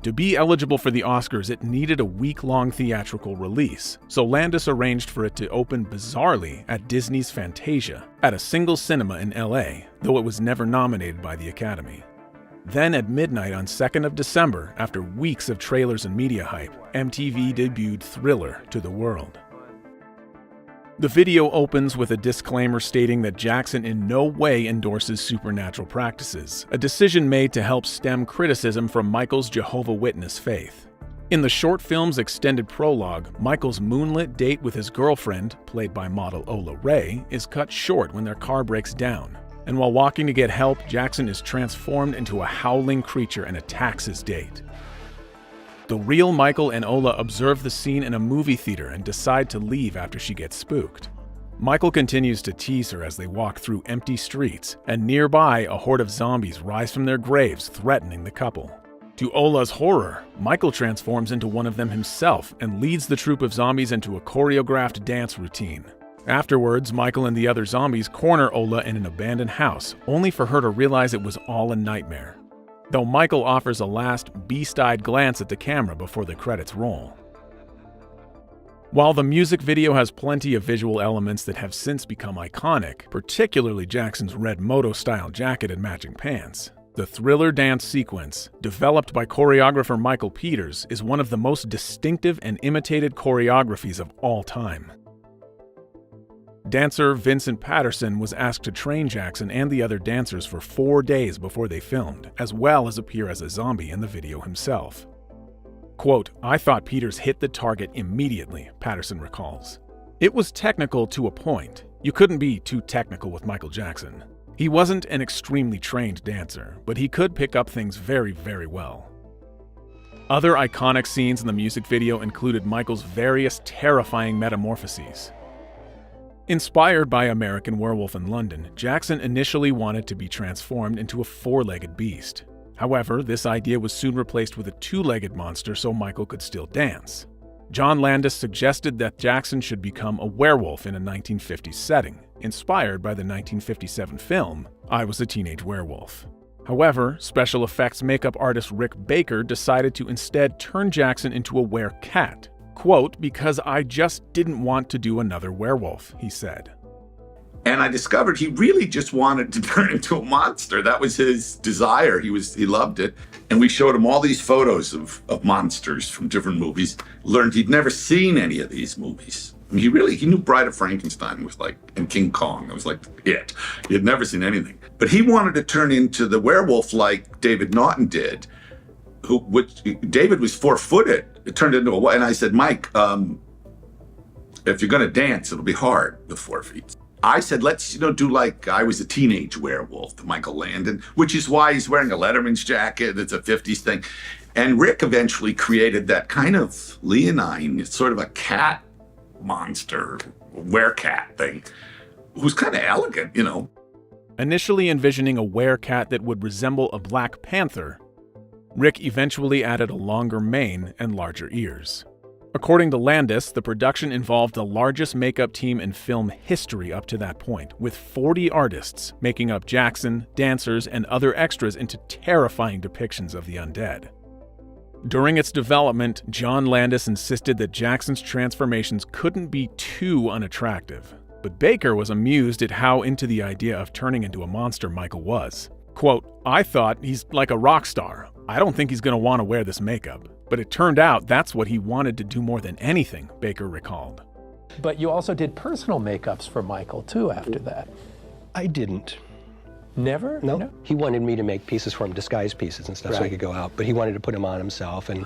S1: To be eligible for the Oscars, it needed a week-long theatrical release, so Landis arranged for it to open bizarrely at Disney's Fantasia, at a single cinema in LA, though it was never nominated by the Academy. Then at midnight on 2nd of December, after weeks of trailers and media hype, MTV debuted Thriller to the world. The video opens with a disclaimer stating that Jackson in no way endorses supernatural practices, a decision made to help stem criticism from Michael's Jehovah's Witness faith. In the short film's extended prologue, Michael's moonlit date with his girlfriend, played by model Ola Ray, is cut short when their car breaks down. And while walking to get help, Jackson is transformed into a howling creature and attacks his date. The real Michael and Ola observe the scene in a movie theater and decide to leave after she gets spooked. Michael continues to tease her as they walk through empty streets, and nearby a horde of zombies rise from their graves, threatening the couple. To Ola's horror, Michael transforms into one of them himself and leads the troop of zombies into a choreographed dance routine. Afterwards, Michael and the other zombies corner Ola in an abandoned house, only for her to realize it was all a nightmare, though Michael offers a last beast-eyed glance at the camera before the credits roll. While the music video has plenty of visual elements that have since become iconic, particularly Jackson's red moto-style jacket and matching pants, the Thriller dance sequence, developed by choreographer Michael Peters, is one of the most distinctive and imitated choreographies of all time. Dancer Vincent Patterson was asked to train Jackson and the other dancers for 4 days before they filmed, as well as appear as a zombie in the video himself. Quote, "I thought Peters hit the target immediately," Patterson recalls. "It was technical to a point. You couldn't be too technical with Michael Jackson. He wasn't an extremely trained dancer, but he could pick up things very, very well." Other iconic scenes in the music video included Michael's various terrifying metamorphoses. Inspired by American Werewolf in London, Jackson initially wanted to be transformed into a 4-legged beast. However, this idea was soon replaced with a 2-legged monster so Michael could still dance. John Landis suggested that Jackson should become a werewolf in a 1950s setting, inspired by the 1957 film I Was a Teenage Werewolf. However, special effects makeup artist Rick Baker decided to instead turn Jackson into a werecat. Quote, "Because I just didn't want to do another werewolf," he said.
S17: And I discovered he really just wanted to turn into a monster. That was his desire. He loved it. And we showed him all these photos of monsters from different movies. Learned he'd never seen any of these movies. I mean, he knew Bride of Frankenstein was like, and King Kong. It was like it. He had never seen anything. But he wanted to turn into the werewolf like David Naughton did, which David was 4-footed. It turned into a, and I said, "Mike, if you're gonna dance, it'll be hard with 4 feet." I said, "Let's do like I Was a Teenage Werewolf," the Michael Landon, which is why he's wearing a Letterman's jacket. It's a 50s thing. And Rick eventually created that kind of leonine, sort of a cat monster, werecat thing, who's kind of elegant,
S1: Initially envisioning a werecat that would resemble a Black Panther, Rick eventually added a longer mane and larger ears. According to Landis, the production involved the largest makeup team in film history up to that point, with 40 artists making up Jackson, dancers, and other extras into terrifying depictions of the undead. During its development, John Landis insisted that Jackson's transformations couldn't be too unattractive. But Baker was amused at how into the idea of turning into a monster Michael was. Quote, "I thought he's like a rock star. I don't think he's going to want to wear this makeup." But it turned out that's what he wanted to do more than anything, Baker recalled.
S18: But you also did personal makeups for Michael, too, after that.
S19: I didn't.
S18: Never?
S19: No. He wanted me to make pieces for him, disguise pieces and stuff, so he could go out. But he wanted to put them on himself. And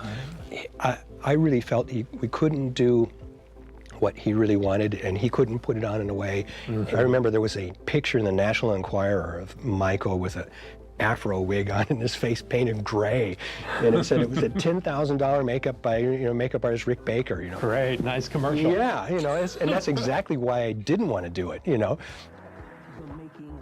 S19: I really felt we couldn't do what he really wanted, and he couldn't put it on in a way. I remember there was a picture in the National Enquirer of Michael with an afro wig on and his face painted gray. And it said it was a $10,000 makeup by makeup artist Rick Baker.
S18: Great, nice commercial.
S19: Yeah, and that's exactly why I didn't want to do it,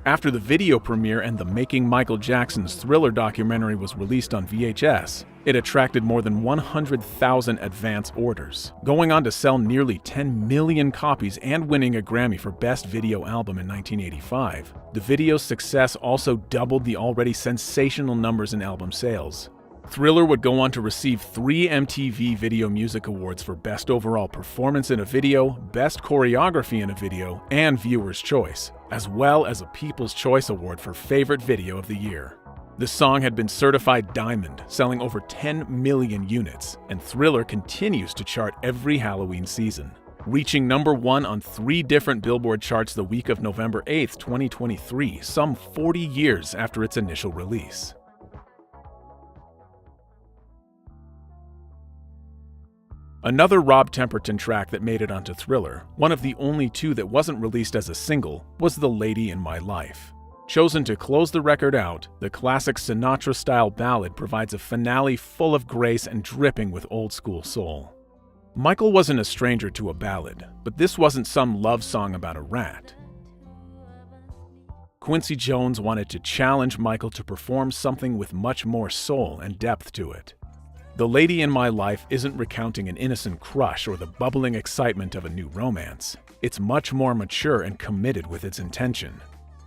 S1: After the video premiere and the Making Michael Jackson's Thriller documentary was released on VHS, it attracted more than 100,000 advance orders, going on to sell nearly 10 million copies and winning a Grammy for Best Video Album in 1985. The video's success also doubled the already sensational numbers in album sales. Thriller would go on to receive 3 MTV Video Music Awards for Best Overall Performance in a Video, Best Choreography in a Video, and Viewer's Choice, as well as a People's Choice Award for Favorite Video of the Year. The song had been certified diamond, selling over 10 million units, and Thriller continues to chart every Halloween season, reaching #1 on 3 different Billboard charts the week of November 8, 2023, some 40 years after its initial release. Another Rob Temperton track that made it onto Thriller, one of the only 2 that wasn't released as a single, was The Lady in My Life. Chosen to close the record out, the classic Sinatra-style ballad provides a finale full of grace and dripping with old-school soul. Michael wasn't a stranger to a ballad, but this wasn't some love song about a rat. Quincy Jones wanted to challenge Michael to perform something with much more soul and depth to it. The Lady in My Life isn't recounting an innocent crush or the bubbling excitement of a new romance. It's much more mature and committed with its intention.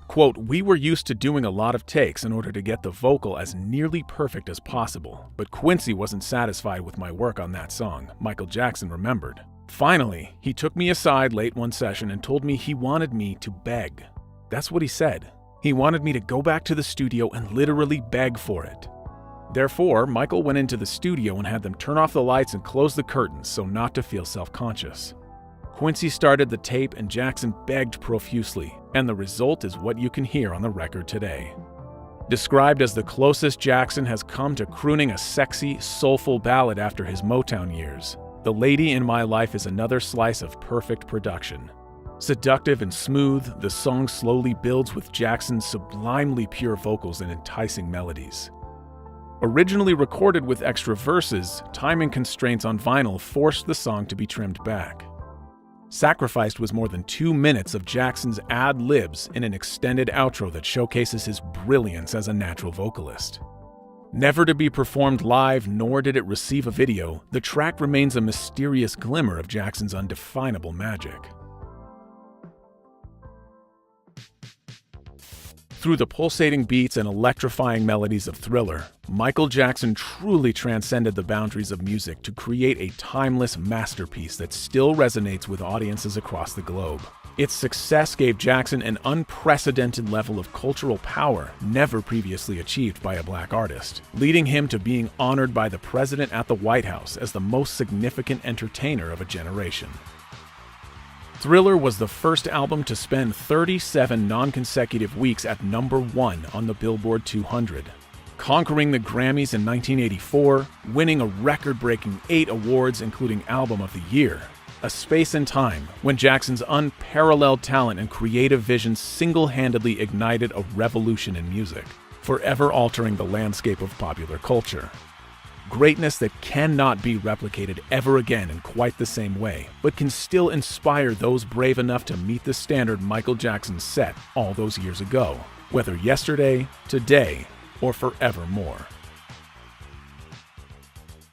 S1: Quote, "We were used to doing a lot of takes in order to get the vocal as nearly perfect as possible, but Quincy wasn't satisfied with my work on that song," Michael Jackson remembered. "Finally, he took me aside late one session and told me he wanted me to beg. That's what he said. He wanted me to go back to the studio and literally beg for it. Therefore, Michael went into the studio and had them turn off the lights and close the curtains so not to feel self-conscious. Quincy started the tape and Jackson begged profusely, and the result is what you can hear on the record today. Described as the closest Jackson has come to crooning a sexy, soulful ballad after his Motown years, The Lady in My Life is another slice of perfect production. Seductive and smooth, the song slowly builds with Jackson's sublimely pure vocals and enticing melodies. Originally recorded with extra verses, timing constraints on vinyl forced the song to be trimmed back. Sacrificed was more than 2 minutes of Jackson's ad-libs in an extended outro that showcases his brilliance as a natural vocalist. Never to be performed live, nor did it receive a video, the track remains a mysterious glimmer of Jackson's undefinable magic. Through the pulsating beats and electrifying melodies of Thriller, Michael Jackson truly transcended the boundaries of music to create a timeless masterpiece that still resonates with audiences across the globe. Its success gave Jackson an unprecedented level of cultural power never previously achieved by a black artist, leading him to being honored by the president at the White House as the most significant entertainer of a generation. Thriller was the first album to spend 37 non-consecutive weeks at #1 on the Billboard 200, conquering the Grammys in 1984, winning a record-breaking 8 awards including Album of the Year, a space and time when Jackson's unparalleled talent and creative vision single-handedly ignited a revolution in music, forever altering the landscape of popular culture. Greatness that cannot be replicated ever again in quite the same way, but can still inspire those brave enough to meet the standard Michael Jackson set all those years ago, whether yesterday, today, or forevermore.